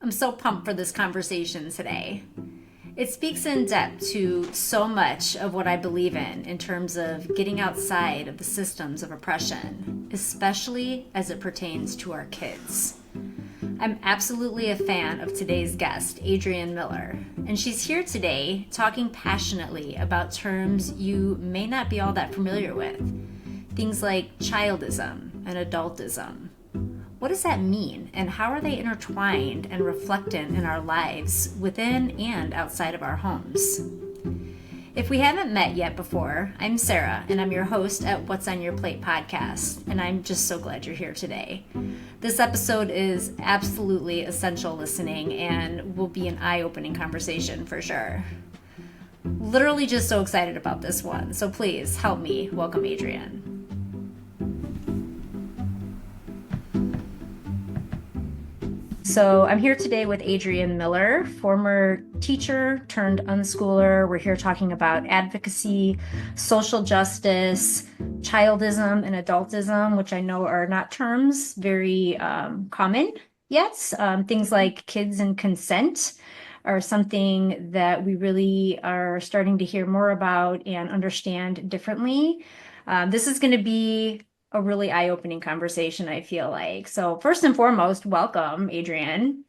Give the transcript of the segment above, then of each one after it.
I'm so pumped for this conversation today. It speaks in depth to so much of what I believe in terms of getting outside of the systems of oppression, especially as it pertains to our kids. I'm absolutely a fan of today's guest, Adrienne Miller, and she's here today talking passionately about terms you may not be all that familiar with. Things like childism and adultism. What does that mean, and how are they intertwined and reflected in our lives within and outside of our homes? If we haven't met yet before, I'm Sarah, and I'm your host at What's on Your Plate podcast, and I'm just so glad you're here today. This episode is absolutely essential listening and will be an eye-opening conversation for sure. Literally just so excited about this one, so please help me welcome Adrienne. So I'm here today with Adrienne Miller, former teacher turned unschooler. We're here talking about advocacy, social justice, childism, and adultism, which I know are not terms very common yet. Things like kids and consent are something that we really are starting to hear more about and understand differently. This is going to be a really eye-opening conversation, I feel like. So first and foremost, welcome, Adrienne.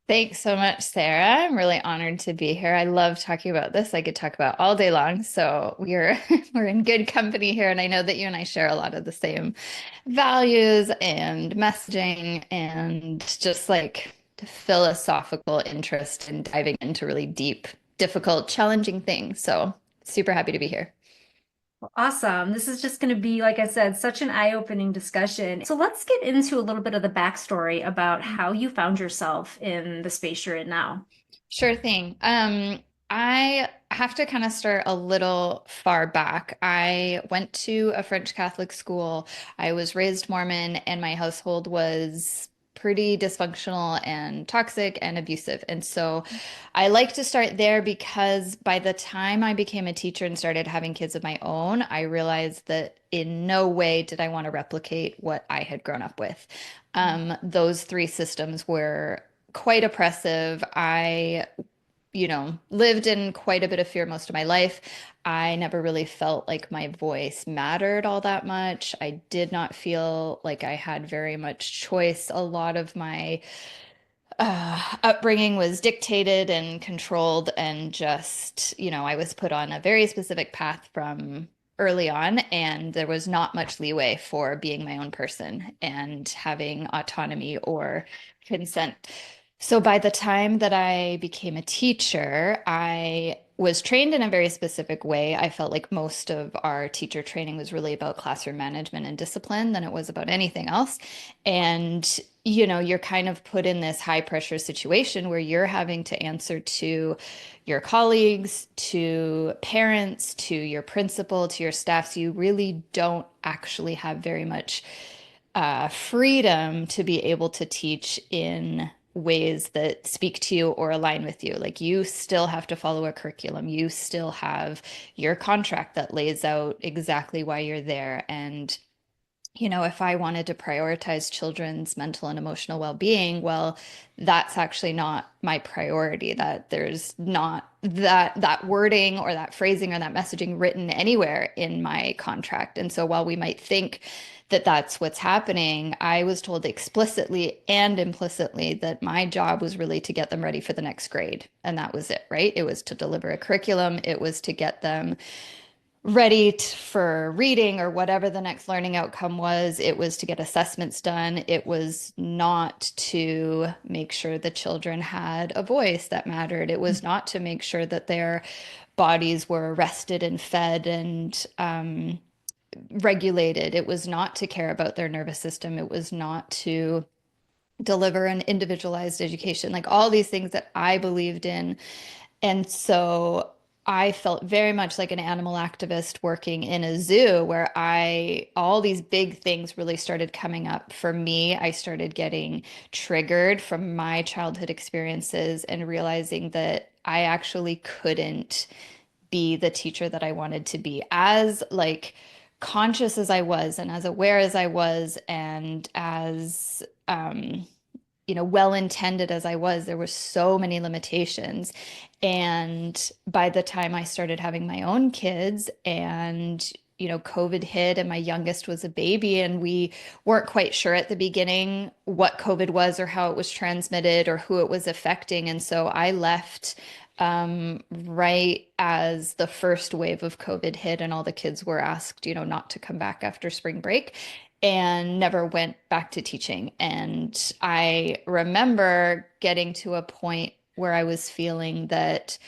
Thanks so much, Sarah. I'm really honored to be here. I love talking about this. I could talk about all day long. So we're we're in good company here. And I know that you and I share a lot of the same values and messaging and just like philosophical interest in diving into really deep, difficult, challenging things. So super happy to be here. Awesome. This is just going to be, like I said, such an eye-opening discussion. So let's get into a little bit of the backstory about how you found yourself in the space you're in now. Sure thing. I have to kind of start a little far back. I went to a French Catholic school. I was raised Mormon, and my household was pretty dysfunctional and toxic and abusive. And so I like to start there because by the time I became a teacher and started having kids of my own, I realized that in no way did I want to replicate what I had grown up with. Those three systems were quite oppressive. I lived in quite a bit of fear most of my life. I never really felt like my voice mattered all that much. I did not feel like I had very much choice. A lot of my upbringing was dictated and controlled, and I was put on a very specific path from early on, and there was not much leeway for being my own person and having autonomy or consent. So by the time that I became a teacher, I was trained in a very specific way. I felt like most of our teacher training was really about classroom management and discipline than it was about anything else. And you're kind of put in this high pressure situation where you're having to answer to your colleagues, to parents, to your principal, to your staff. So you really don't actually have very much freedom to be able to teach in ways that speak to you or align with you. Like you still have to follow a curriculum. You still have your contract that lays out exactly why you're there. And if I wanted to prioritize children's mental and emotional well-being, well, that's actually not my priority. That there's not that wording or that phrasing or that messaging written anywhere in my contract. And so while we might think that that's what's happening, I was told explicitly and implicitly that my job was really to get them ready for the next grade. And that was it, right? It was to deliver a curriculum. It was to get them ready for reading or whatever the next learning outcome was. It was to get assessments done. It was not to make sure the children had a voice that mattered. It was not to make sure that their bodies were rested and fed and regulated. It was not to care about their nervous system. It was not to deliver an individualized education, like all these things that I believed in. And so I felt very much like an animal activist working in a zoo where all these big things really started coming up for me. I started getting triggered from my childhood experiences and realizing that I actually couldn't be the teacher that I wanted to be, as like conscious as I was and as aware as I was and as well intended as I was, there were so many limitations. And by the time I started having my own kids and COVID hit and my youngest was a baby, and we weren't quite sure at the beginning what COVID was or how it was transmitted or who it was affecting. And so I left right as the first wave of COVID hit and all the kids were asked, not to come back after spring break and never went back to teaching. And I remember getting to a point where I was feeling that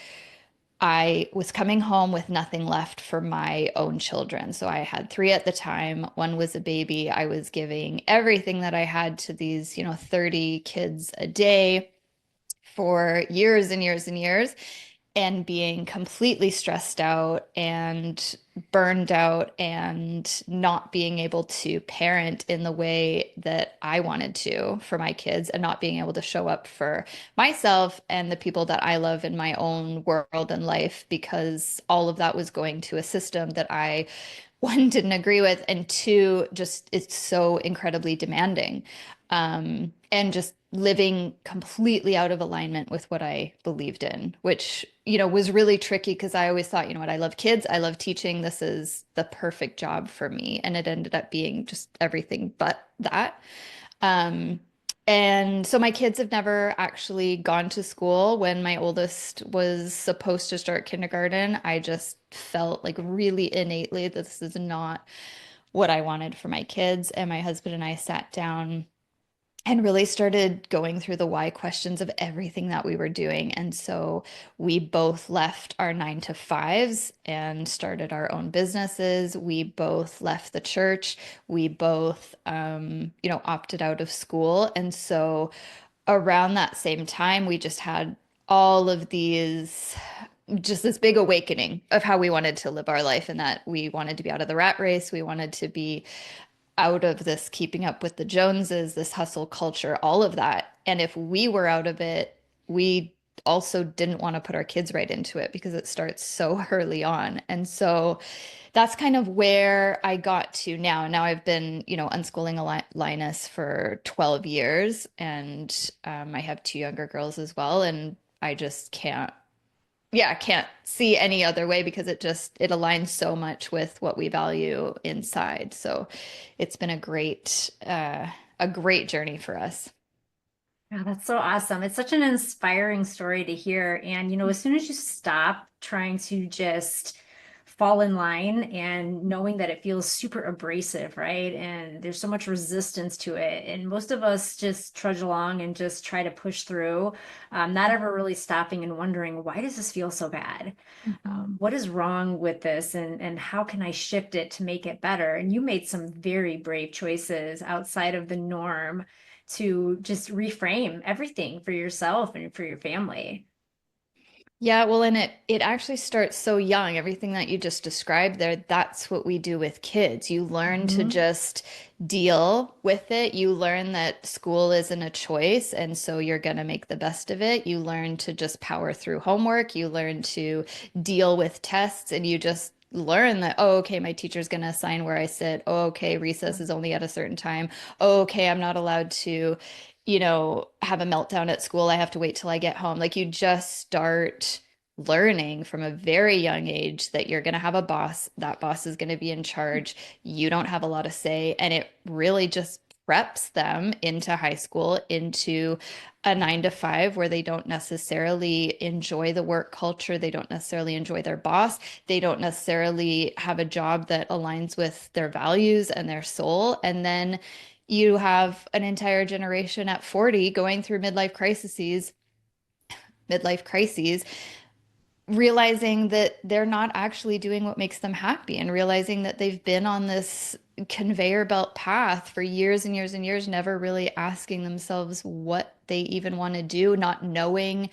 I was coming home with nothing left for my own children. So I had three at the time. One was a baby. I was giving everything that I had to these, 30 kids a day for years and years and years, and being completely stressed out and burned out and not being able to parent in the way that I wanted to for my kids, and not being able to show up for myself and the people that I love in my own world and life, because all of that was going to a system that I, one, didn't agree with, and two, just it's so incredibly demanding. And just living completely out of alignment with what I believed in, which, was really tricky because I always thought, what, I love kids, I love teaching, this is the perfect job for me. And it ended up being just everything but that. Um, and so my kids have never actually gone to school. When my oldest was supposed to start kindergarten, I just felt like really innately that this is not what I wanted for my kids. And my husband and I sat down and really started going through the why questions of everything that we were doing. And so we both left our 9 to 5s and started our own businesses. We both left the church. We both, opted out of school. And so around that same time, we just had all of these, just this big awakening of how we wanted to live our life, and that we wanted to be out of the rat race. We wanted to be out of this keeping up with the Joneses, this hustle culture, all of that. And if we were out of it, we also didn't want to put our kids right into it because it starts so early on. And so that's kind of where I got to now. Now I've been, unschooling Linus for 12 years, and I have two younger girls as well. And I just can't, yeah, I can't see any other way, because it aligns so much with what we value inside. So it's been a great journey for us. Yeah, that's so awesome. It's such an inspiring story to hear. And, as soon as you stop trying to just fall in line and knowing that it feels super abrasive, right? And there's so much resistance to it. And most of us just trudge along and just try to push through, not ever really stopping and wondering, why does this feel so bad? Mhm. What is wrong with this? And how can I shift it to make it better? And you made some very brave choices outside of the norm to just reframe everything for yourself and for your family. Yeah, well, and it actually starts so young. Everything that you just described there, that's what we do with kids. You learn to Mhm. just deal with it. You learn that school isn't a choice, and so you're going to make the best of it. You learn to just power through homework. You learn to deal with tests, and you just learn that, oh, okay, my teacher's going to assign where I sit. Oh, okay, recess is only at a certain time. Oh, okay, I'm not allowed to have a meltdown at school. I have to wait till I get home. Like, you just start learning from a very young age that you're going to have a boss. That boss is going to be in charge. You don't have a lot of say. And it really just preps them into high school, into a 9 to 5, where they don't necessarily enjoy the work culture. They don't necessarily enjoy their boss. They don't necessarily have a job that aligns with their values and their soul. And then you have an entire generation at 40 going through midlife crises, realizing that they're not actually doing what makes them happy, and realizing that they've been on this conveyor belt path for years and years and years, never really asking themselves what they even want to do, not knowing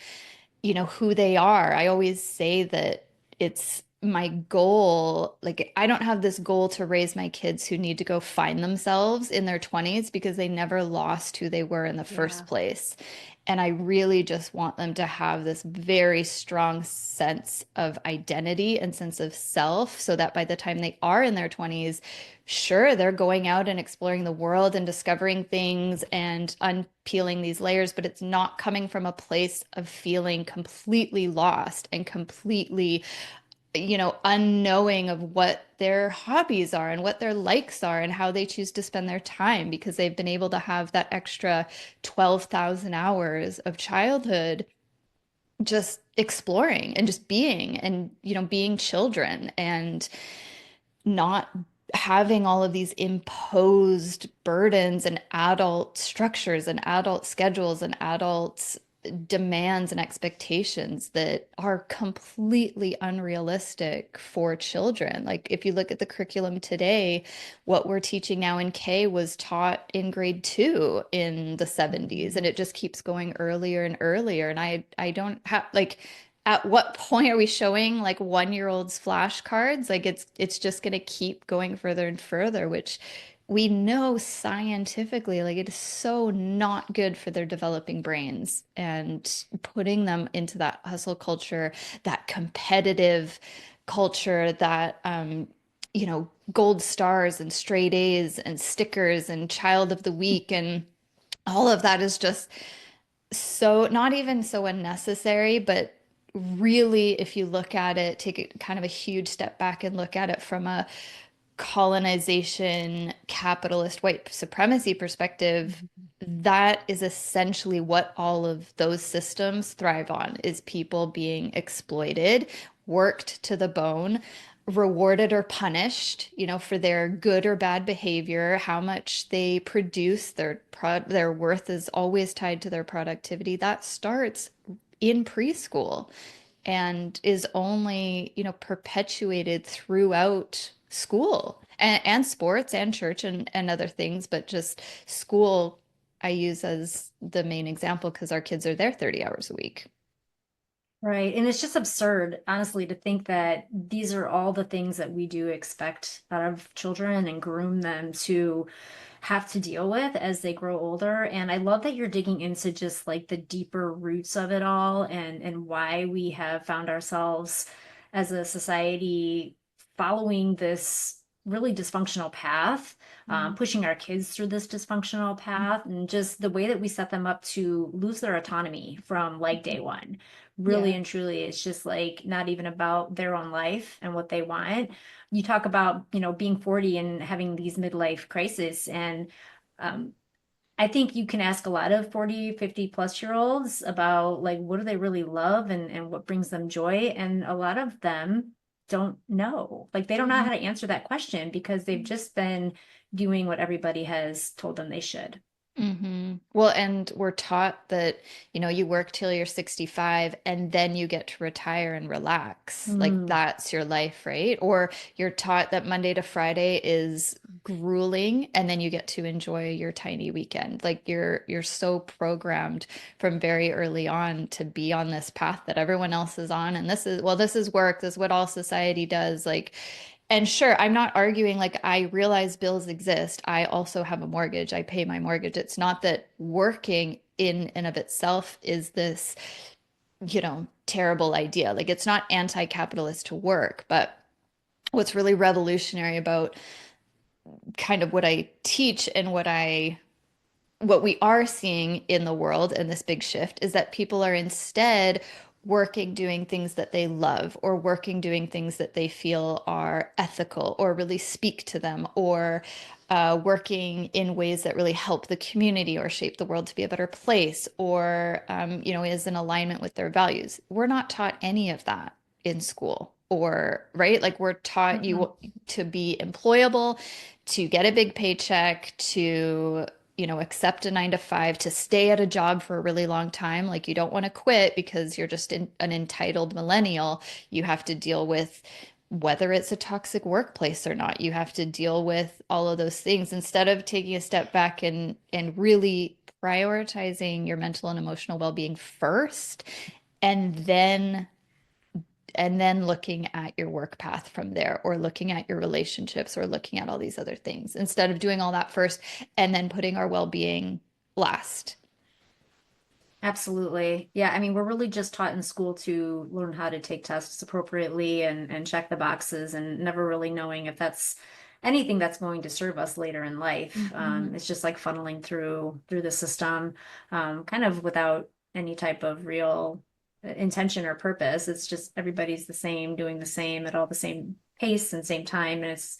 who they are. I always say that it's my goal, like I don't have this goal to raise my kids who need to go find themselves in their 20s because they never lost who they were in the first Yeah. place. And I really just want them to have this very strong sense of identity and sense of self so that by the time they are in their 20s, sure, they're going out and exploring the world and discovering things and unpeeling these layers, but it's not coming from a place of feeling completely lost and completely, unknowing of what their hobbies are and what their likes are and how they choose to spend their time because they've been able to have that extra 12,000 hours of childhood just exploring and just being and, being children and not having all of these imposed burdens and adult structures and adult schedules and adult demands and expectations that are completely unrealistic for children. Like if you look at the curriculum today, what we're teaching now in K was taught in grade 2 in the 70s, and it just keeps going earlier and earlier. And I don't have like, at what point are we showing like 1-year-olds flashcards? Like it's just going to keep going further and further, which we know scientifically, like it is so not good for their developing brains and putting them into that hustle culture, that competitive culture, that gold stars and straight A's and stickers and child of the week and all of that is just so not even so unnecessary, but really, if you look at it, take it kind of a huge step back and look at it from a colonization, capitalist, white supremacy perspective, that is essentially what all of those systems thrive on, is people being exploited, worked to the bone, rewarded or punished, for their good or bad behavior, how much they produce, their worth is always tied to their productivity. That starts in preschool and is only, perpetuated throughout school and sports and church and other things, but just school I use as the main example because our kids are there 30 hours a week. Right. And it's just absurd, honestly, to think that these are all the things that we do expect out of children and groom them to have to deal with as they grow older. And I love that you're digging into just like the deeper roots of it all and why we have found ourselves as a society following this really dysfunctional path, Mm. pushing our kids through this dysfunctional path, and just the way that we set them up to lose their autonomy from like day one. Really Yeah. and truly, it's just like not even about their own life and what they want. You talk about, being 40 and having these midlife crises. And um, I think you can ask a lot of 40, 50 plus year olds about like what do they really love and what brings them joy. And a lot of them don't know. Like they don't know Mhm. how to answer that question because they've just been doing what everybody has told them they should. Well, and we're taught that, you work till you're 65 and then you get to retire and relax. Like Mm, that's your life, right? Or you're taught that Monday to Friday is grueling and then you get to enjoy your tiny weekend. Like you're so programmed from very early on to be on this path that everyone else is on. And this is work, this is what all society does. Like, and sure, I'm not arguing, like I realize bills exist. I also have a mortgage. I pay my mortgage. It's not that working in and of itself is this, terrible idea. Like it's not anti-capitalist to work, but what's really revolutionary about kind of what I teach and what we are seeing in the world in this big shift is that people are instead working doing things that they love or working doing things that they feel are ethical or really speak to them or working in ways that really help the community or shape the world to be a better place or is in alignment with their values. We're not taught any of that in school or right, like we're taught mm-mm. you to be employable, to get a big paycheck, to accept a 9 to 5, to stay at a job for a really long time. Like you don't want to quit because you're just an entitled millennial. You have to deal with whether it's a toxic workplace or not. You have to deal with all of those things instead of taking a step back and really prioritizing your mental and emotional well-being first and then and then looking at your work path from there, or looking at your relationships, or looking at all these other things, instead of doing all that first and then putting our well-being last. Absolutely. Yeah, I mean, we're really just taught in school to learn how to take tests appropriately and check the boxes and never really knowing if that's anything that's going to serve us later in life. Mhm. It's just like funneling through the system, kind of without any type of real intention or purpose. It's just everybody's the same, doing the same at all the same pace and same time. And it's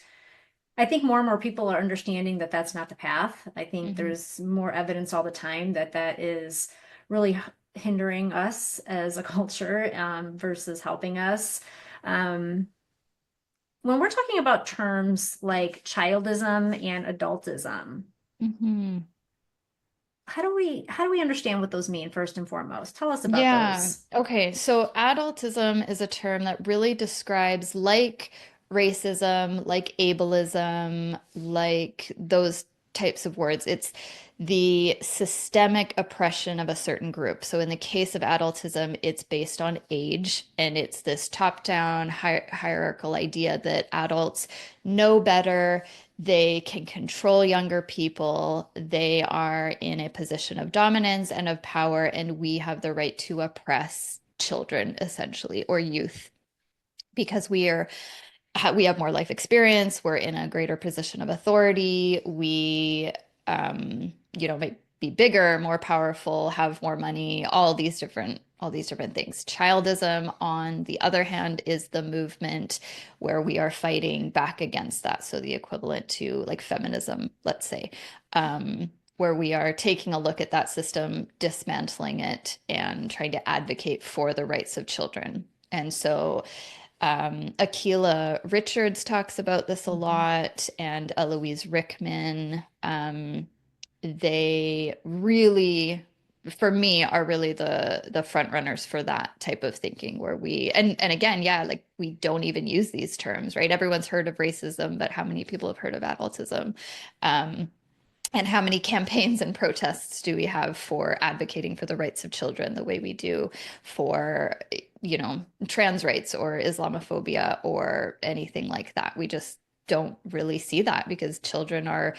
I think more and more people are understanding that that's not the path. I think Mhm. there's more evidence all the time that that is really hindering us as a culture versus helping us. Um, when we're talking about terms like childism and adultism, Mhm. how do we understand what those mean first and foremost? Tell us about Yeah. those. Okay. So adultism is a term that really describes, like racism, like ableism, like those types of words. It's the systemic oppression of a certain group. So in the case of adultism, it's based on age, and it's this top-down hierarchical idea that adults know better. They can control younger people. They are in a position of dominance and of power, and we have the right to oppress children, essentially, or youth, because we have more life experience. We're in a greater position of authority. We, might be bigger, more powerful, have more money, all these different things. Childism, on the other hand, is the movement where we are fighting back against that. So the equivalent to like feminism, let's say, where we are taking a look at that system, dismantling it, and trying to advocate for the rights of children. And so Akila Richards talks about this a Mhm. lot, and Eloise Rickman. They really, for me, are really the front runners for that type of thinking, where and again, yeah, like we don't even use these terms, right? Everyone's heard of racism, but how many people have heard of adultism? Um, and how many campaigns and protests do we have for advocating for the rights of children the way we do for, trans rights or Islamophobia or anything like that? We just don't really see that, because children are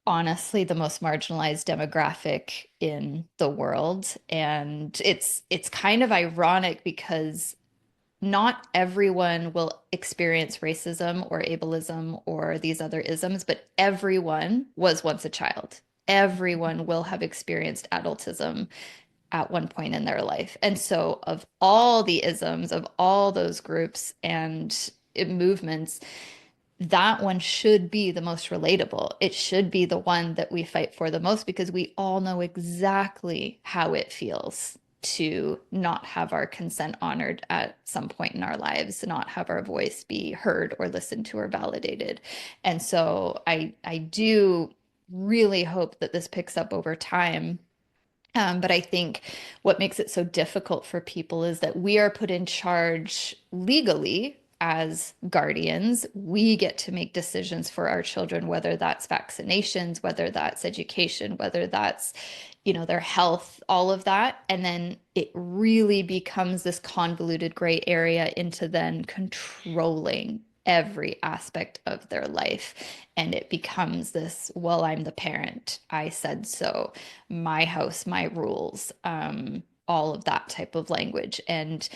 honestly the most marginalized demographic in the world. And it's kind of ironic, because not everyone will experience racism or ableism or these other isms, but everyone was once a child. Everyone will have experienced adultism at one point in their life. And so, of all the isms, of all those groups and movements, that one should be the most relatable. It should be the one that we fight for the most, because we all know exactly how it feels to not have our consent honored at some point in our lives, not have our voice be heard or listened to or validated. And so I do really hope that this picks up over time. But I think what makes it so difficult for people is that we are put in charge legally as guardians. We get to make decisions for our children, whether that's vaccinations, whether that's education, whether that's, their health, all of that. And then it really becomes this convoluted gray area into then controlling every aspect of their life. And it becomes this, well, I'm the parent, I said so, my house, my rules, all of that type of language. And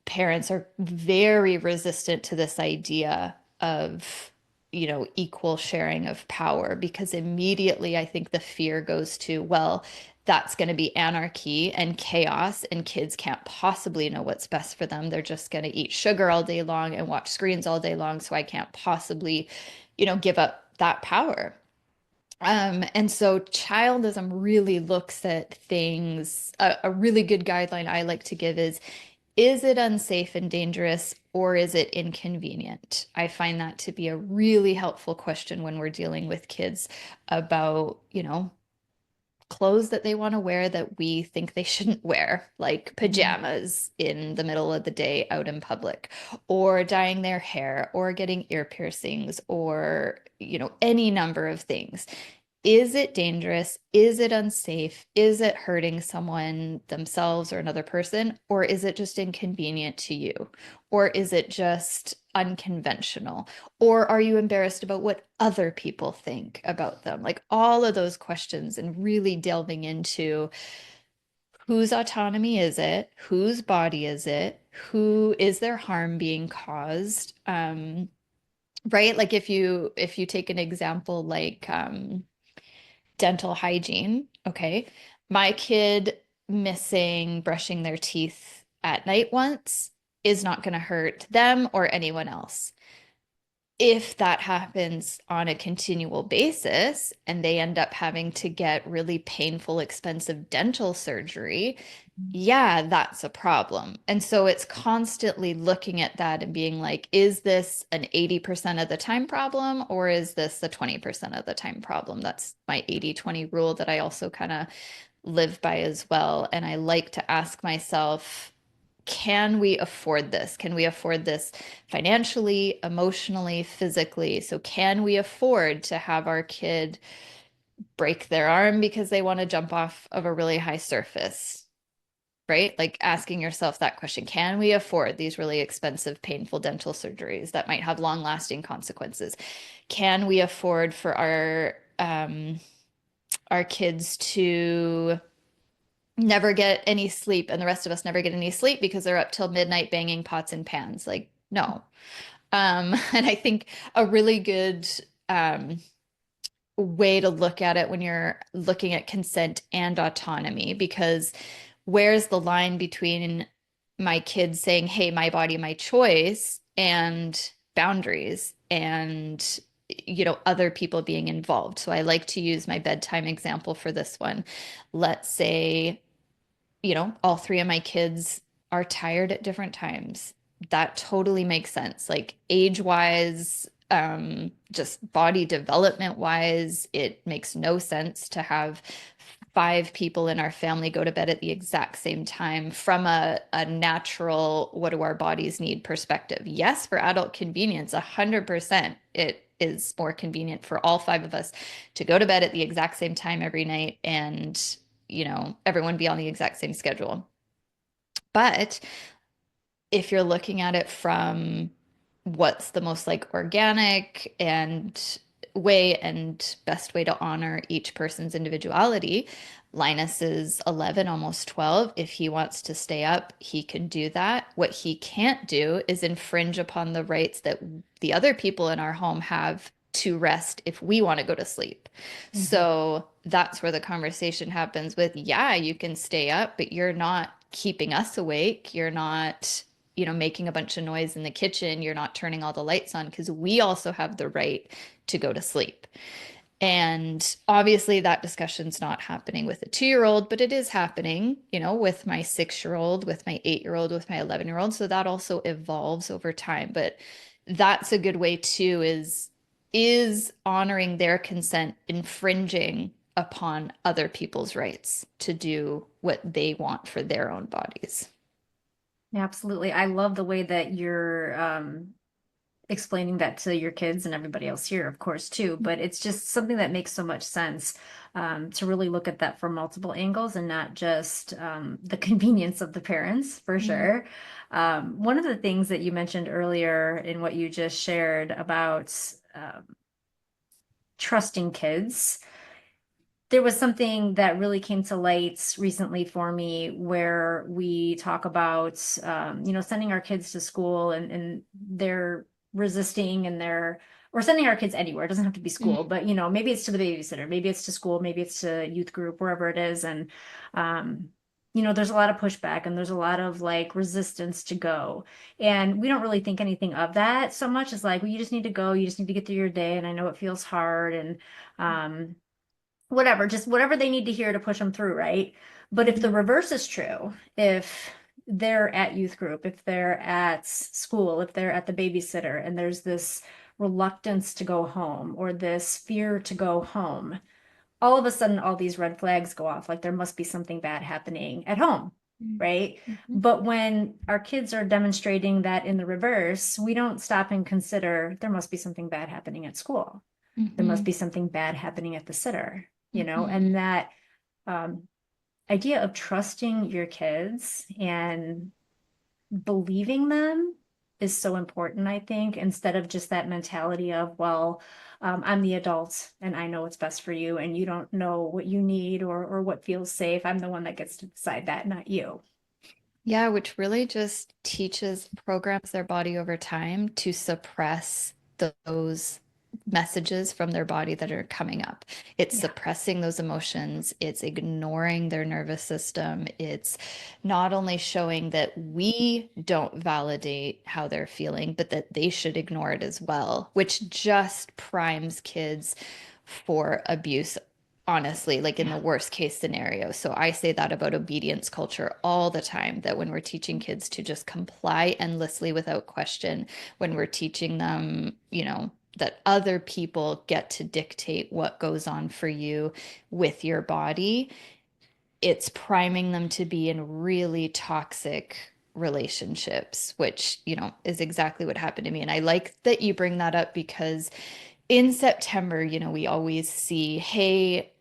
parents are very resistant to this idea of, equal sharing of power, because immediately I think the fear goes to, well, that's going to be anarchy and chaos, and kids can't possibly know what's best for them. They're just going to eat sugar all day long and watch screens all day long. So I can't possibly, give up that power. And so childism really looks at things. A really good guideline I like to give is it unsafe and dangerous, or is it inconvenient? I find that to be a really helpful question when we're dealing with kids about, clothes that they want to wear that we think they shouldn't wear, like Mhm. pajamas in the middle of the day out in public, or dyeing their hair, or getting ear piercings, or, any number of things. Is it dangerous? Is it unsafe? Is it hurting someone themselves or another person? Or is it just inconvenient to you? Or is it just unconventional? Or are you embarrassed about what other people think about them? Like all of those questions, and really delving into whose autonomy is it? Whose body is it? Who is there harm being caused? Right? Like if you take an example like dental hygiene. Okay. My kid missing brushing their teeth at night once is not going to hurt them or anyone else. If that happens on a continual basis and they end up having to get really painful, expensive dental surgery, yeah, that's a problem. And so it's constantly looking at that and being like, is this an 80% of the time problem or is this the 20% of the time problem? That's my 80-20 rule that I also kind of live by as well. And I like to ask myself, can we afford this? Can we afford this financially, emotionally, physically? So can we afford to have our kid break their arm because they want to jump off of a really high surface? Right? Like asking yourself that question, can we afford these really expensive, painful dental surgeries that might have long-lasting consequences? Can we afford for our kids to never get any sleep and the rest of us never get any sleep because they're up till midnight banging pots and pans? Like, no. And I think a really good way to look at it when you're looking at consent and autonomy, because where's the line between my kids saying, hey, my body, my choice, and boundaries and other people being involved. So I like to use my bedtime example for this one. Let's say all three of my kids are tired at different times. That totally makes sense. Like age wise, just body development wise, it makes no sense to have five people in our family go to bed at the exact same time from a natural, what do our bodies need perspective. Yes, for adult convenience, 100%. It is more convenient for all five of us to go to bed at the exact same time every night and everyone be on the exact same schedule. But if you're looking at it from what's the most like organic and way and best way to honor each person's individuality, Linus is 11, almost 12. If he wants to stay up, he can do that. What he can't do is infringe upon the rights that the other people in our home have to rest if we want to go to sleep. Mm-hmm. So that's where the conversation happens with, yeah, you can stay up, but you're not keeping us awake. You're not making a bunch of noise in the kitchen. You're not turning all the lights on because we also have the right to go to sleep. And obviously that discussion's not happening with a 2-year-old, but it is happening, with my 6-year-old, with my 8-year-old, with my 11-year-old. So that also evolves over time. But that's a good way too, is honoring their consent infringing upon other people's rights to do what they want for their own bodies. Absolutely. I love the way that you're explaining that to your kids and everybody else here, of course, too. But it's just something that makes so much sense to really look at that from multiple angles and not just the convenience of the parents, for sure. One of the things that you mentioned earlier in what you just shared about trusting kids, there was something that really came to light recently for me where we talk about, sending our kids to school and they're resisting and or sending our kids anywhere. It doesn't have to be school, but, maybe it's to the babysitter, maybe it's to school, maybe it's to youth group, wherever it is. And, there's a lot of pushback and there's a lot of like resistance to go. And we don't really think anything of that so much as like, well, you just need to go, you just need to get through your day. And I know it feels hard and, whatever, just whatever they need to hear to push them through, right? But if the reverse is true, if they're at youth group, if they're at school, if they're at the babysitter, and there's this reluctance to go home or this fear to go home, all of a sudden, all these red flags go off. Like there must be something bad happening at home, right? But when our kids are demonstrating that in the reverse, we don't stop and consider there must be something bad happening at school. There must Hmm. be something bad happening at the sitter, you know, Hmm. and that um, idea of trusting your kids and believing them is so important, I think, instead of just that mentality of, well, I'm the adult and I know what's best for you, and you don't know what you need or what feels safe. I'm the one that gets to decide that, not you. Yeah, which really just teaches, programs their body over time to suppress those messages from their body that are coming up. It's Yeah. suppressing those emotions, it's ignoring their nervous system. It's not only showing that we don't validate how they're feeling, but that they should ignore it as well, which just primes kids for abuse, honestly, like in Yeah. the worst case scenario. So I say that about obedience culture all the time, that when we're teaching kids to just comply endlessly without question, when we're teaching them, that other people get to dictate what goes on for you with your body, it's priming them to be in really toxic relationships, which, is exactly what happened to me. And I like that you bring that up because in September, we always see, hey,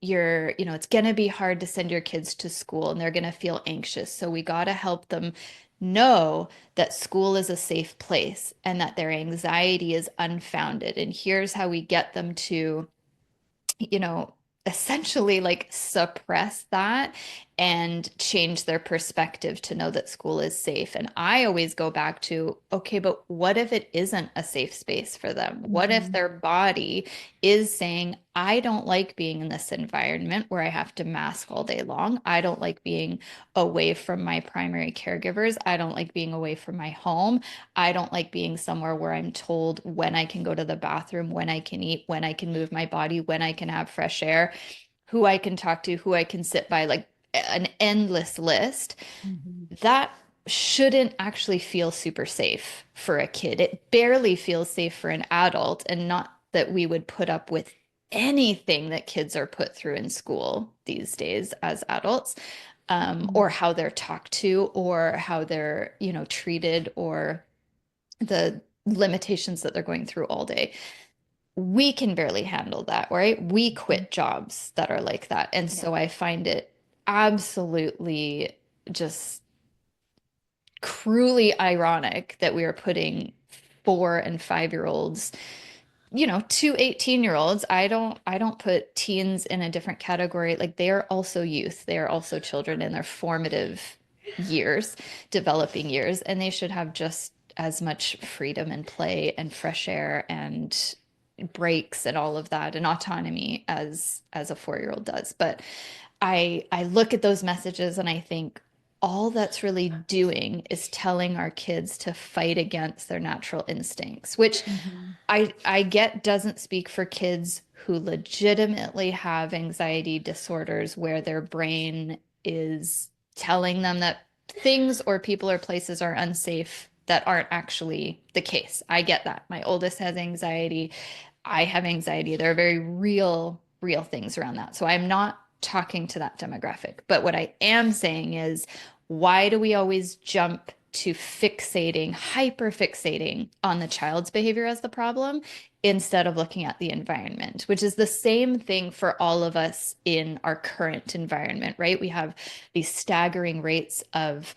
it's going to be hard to send your kids to school and they're going to feel anxious. So we got to help them know that school is a safe place and that their anxiety is unfounded. And here's how we get them to, you know, essentially like suppress that and change their perspective to know that school is safe. And I always go back to, okay, but what if it isn't a safe space for them? What if Mhm. their body is saying, I don't like being in this environment where I have to mask all day long. I don't like being away from my primary caregivers. I don't like being away from my home. I don't like being somewhere where I'm told when I can go to the bathroom, when I can eat, when I can move my body, when I can have fresh air, who I can talk to, who I can sit by, like an endless list. Mhm. That shouldn't actually feel super safe for a kid. It barely feels safe for an adult, and not that we would put up with anything that kids are put through in school these days as adults, or how they're talked to, or how they're, treated, or the limitations that they're going through all day. We can barely handle that, right? We Mhm. quit jobs that are like that. And Yeah. so I find it absolutely just cruelly ironic that we are putting 4 and 5 year olds, to 18 year olds. I don't put teens in a different category. Like, they are also youth. They are also children in their formative years, developing years, and they should have just as much freedom and play and fresh air and breaks and all of that and autonomy as a 4 year old does. But I look at those messages and I think all that's really doing is telling our kids to fight against their natural instincts, which Mhm. I get doesn't speak for kids who legitimately have anxiety disorders where their brain is telling them that things or people or places are unsafe that aren't actually the case. I get that. My oldest has anxiety. I have anxiety. There are very real things around that. So I'm not talking to that demographic. But what I am saying is, why do we always jump to fixating, hyper fixating on the child's behavior as the problem instead of looking at the environment, which is the same thing for all of us in our current environment, right? We have these staggering rates of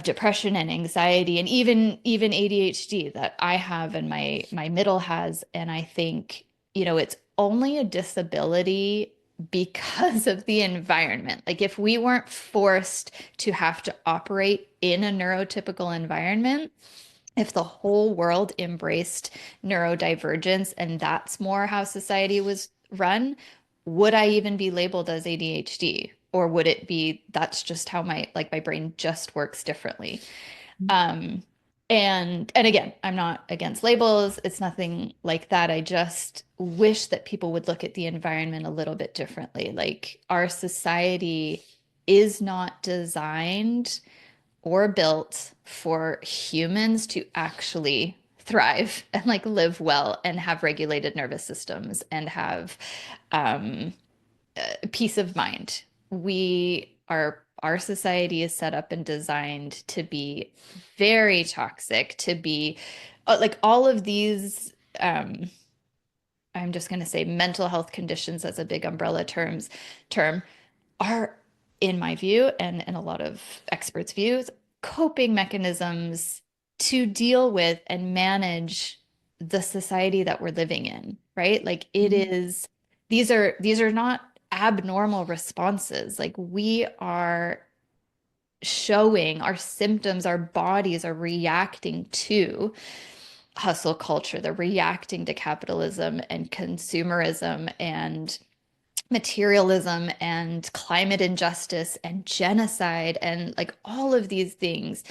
depression and anxiety, and even ADHD that I have and my middle has. And I think, it's only a disability because of the environment. Like, if we weren't forced to have to operate in a neurotypical environment, if the whole world embraced neurodivergence and that's more how society was run, would I even be labeled as ADHD? Or would it be that's just how my brain just works differently? Um, and again, I'm not against labels. It's nothing like that. I just wish that people would look at the environment a little bit differently. Like, our society is not designed or built for humans to actually thrive and like live well and have regulated nervous systems and have um, peace of mind. Our society is set up and designed to be very toxic, to be like all of these. I'm just going to say mental health conditions as a big umbrella term are, in my view, and in a lot of experts' views, coping mechanisms to deal with and manage the society that we're living in, right? Like it Mhm. is, these are not abnormal responses. Like we are showing our symptoms, our bodies are reacting to hustle culture, they're reacting to capitalism and consumerism and materialism and climate injustice and genocide and like all of these things.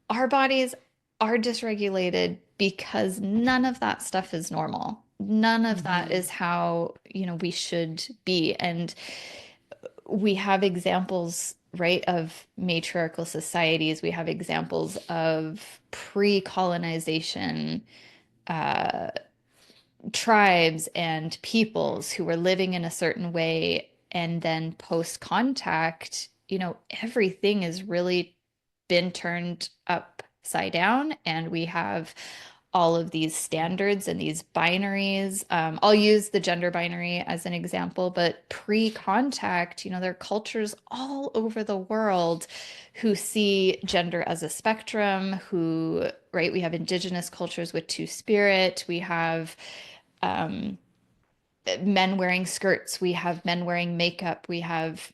Our bodies are dysregulated because none of that stuff is normal. None of that Mhm. is how, we should be. And we have examples, right, of matriarchal societies. We have examples of pre-colonization tribes and peoples who were living in a certain way. And then post contact, everything has really been turned upside down. And we have all of these standards and these binaries. I'll use the gender binary as an example, but pre contact, there are cultures all over the world who see gender as a spectrum, right, we have indigenous cultures with two spirit. We have um, men wearing skirts, we have men wearing makeup, we have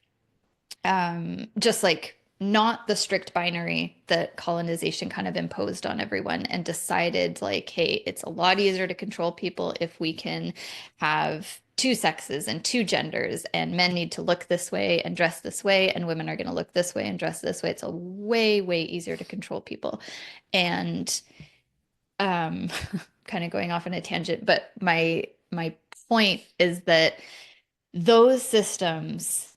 just like not the strict binary that colonization kind of imposed on everyone and decided like, hey, it's a lot easier to control people if we can have two sexes and two genders, and men need to look this way and dress this way, and women are going to look this way and dress this way. It's a way, way easier to control people. And um kind of going off on a tangent, but my point is that those systems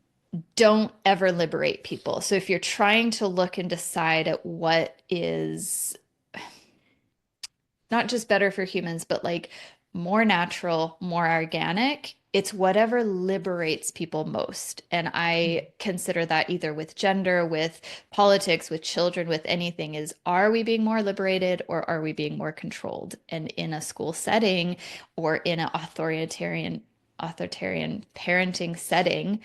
don't ever liberate people. So if you're trying to look and decide at what is not just better for humans, but like more natural, more organic, it's whatever liberates people most. And I consider that either with gender, with politics, with children, with anything is, are we being more liberated or are we being more controlled? And in a school setting or in an authoritarian parenting setting,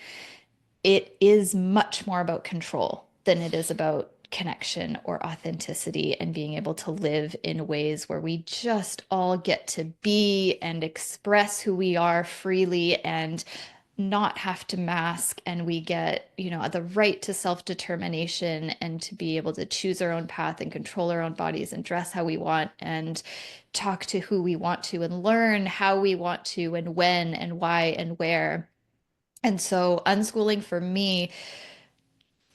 it is much more about control than it is about connection or authenticity and being able to live in ways where we just all get to be and express who we are freely and not have to mask, and we get, the right to self-determination and to be able to choose our own path and control our own bodies and dress how we want and talk to who we want to and learn how we want to and when and why and where. And so unschooling for me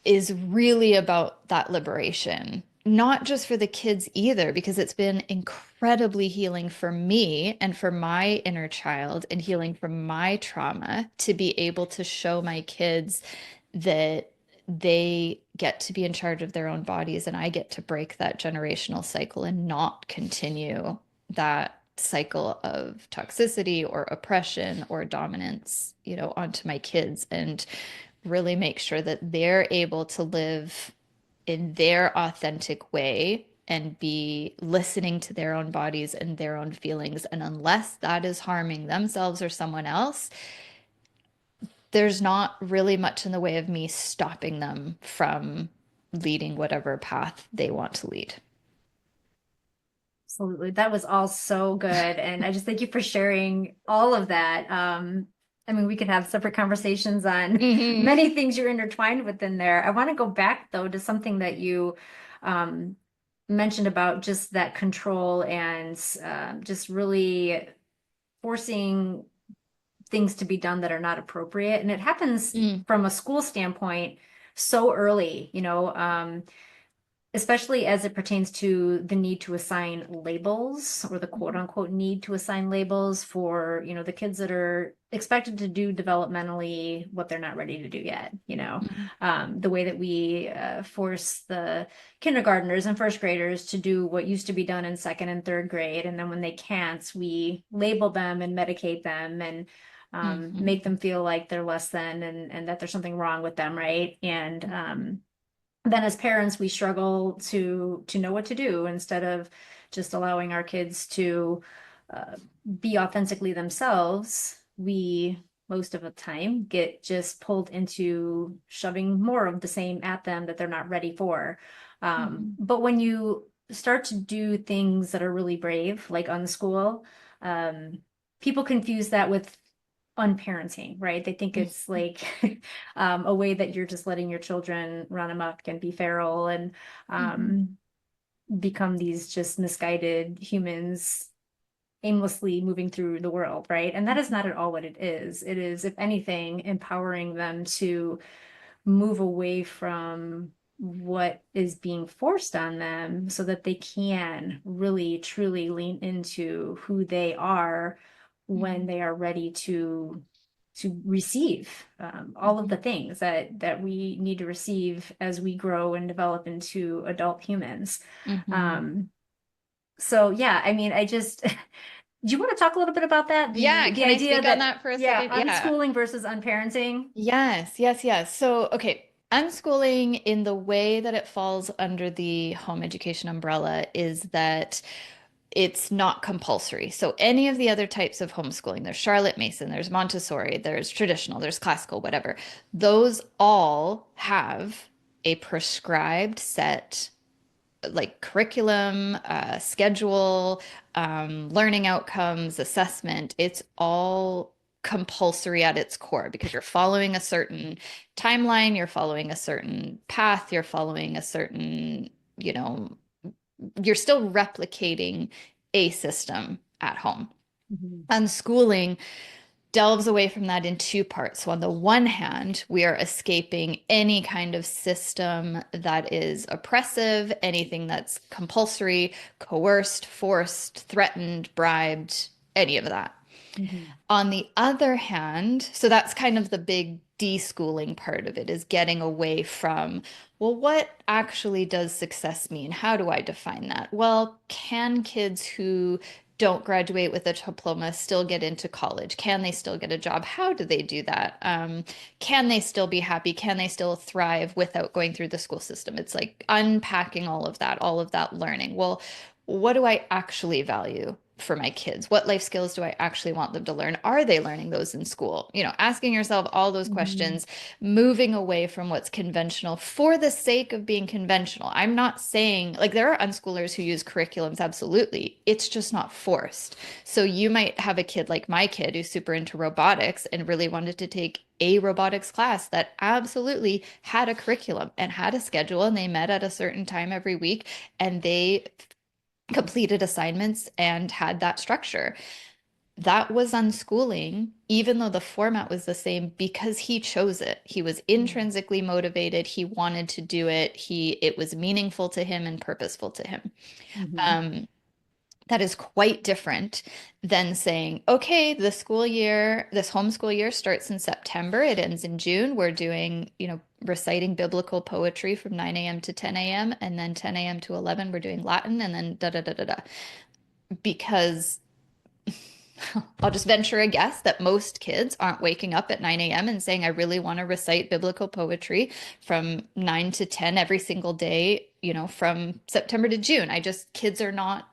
is really about that liberation, not just for the kids either, because it's been incredibly healing for me and for my inner child and healing from my trauma to be able to show my kids that they get to be in charge of their own bodies and I get to break that generational cycle and not continue that cycle of toxicity or oppression or dominance, onto my kids, and really make sure that they're able to live in their authentic way and be listening to their own bodies and their own feelings. And unless that is harming themselves or someone else, there's not really much in the way of me stopping them from leading whatever path they want to lead. Absolutely. That was all so good. And I just thank you for sharing all of that. I mean, we could have separate conversations on Hmm. many things you're intertwined within there. I want to go back though to something that you um, mentioned about just that control and just really forcing things to be done that are not appropriate. And it happens Mm. from a school standpoint so early, especially as it pertains to the need to assign labels or the quote unquote need to assign labels for, the kids that are expected to do developmentally what they're not ready to do yet, Mhm. the way that we force the kindergartners and first graders to do what used to be done in second and third grade. And then when they can't, we label them and medicate them and Mhm. make them feel like they're less than and that there's something wrong with them, right? And then as parents we struggle to know what to do instead of just allowing our kids to be authentically themselves, we most of the time get just pulled into shoving more of the same at them that they're not ready for. Mhm. But when you start to do things that are really brave, like unschool, people confuse that with unparenting, right? They think it's like a way that you're just letting your children run amok and be feral and Mhm. become these just misguided humans aimlessly moving through the world, right? And that is not at all what it is. It is, if anything, empowering them to move away from what is being forced on them so that they can really truly lean into who they are when Mhm. they are ready to receive all of the Mhm. things that we need to receive as we grow and develop into adult humans. Mhm. Um, so yeah, I mean, I just do you want to talk a little bit about that? Yeah, The can I idea speak on that, that for a yeah, second? Yeah. unschooling versus unparenting. Yes, yes, yes. So, okay, unschooling in the way that it falls under the home education umbrella is that it's not compulsory. So, any of the other types of homeschooling, there's Charlotte Mason, there's Montessori, there's traditional, there's classical, whatever, those all have a prescribed set like curriculum, schedule, learning outcomes, assessment. It's all compulsory at its core because you're following a certain timeline, you're following a certain path, you're following a certain, you know, you're still replicating a system at home. Mhm. Unschooling delves away from that in two parts. So, on the one hand, we are escaping any kind of system that is oppressive, anything that's compulsory, coerced, forced, threatened, bribed, any of that. Mhm. On the other hand, so that's kind of the big deschooling part of it is getting away from, well, what actually does success mean? How do I define that? Well, can kids who don't graduate with a diploma still get into college? Can they still get a job? How do they do that? Can they still be happy? Can they still thrive without going through the school system? It's like unpacking all of that learning. Well, what do I actually value for my kids? What life skills do I actually want them to learn? Are they learning those in school? You know, asking yourself all those Mhm. questions, moving away from what's conventional for the sake of being conventional. I'm not saying like there are unschoolers who use curriculums, absolutely. It's just not forced. So you might have a kid like my kid who's super into robotics and really wanted to take a robotics class that absolutely had a curriculum and had a schedule and they met at a certain time every week and they completed assignments and had that structure. That was unschooling, even though the format was the same because he chose it. He was intrinsically motivated. He wanted to do it. It was meaningful to him and purposeful to him. Mhm. Um, that is quite different than saying, okay, the school year, this homeschool year starts in September, it ends in June. We're doing, reciting biblical poetry from 9 a.m. to 10 a.m. and then 10 a.m. to 11, we're doing Latin and then da da da da da. Because I'll just venture a guess that most kids aren't waking up at 9 a.m. and saying, I really want to recite biblical poetry from 9 to 10 every single day, from September to June. Kids are not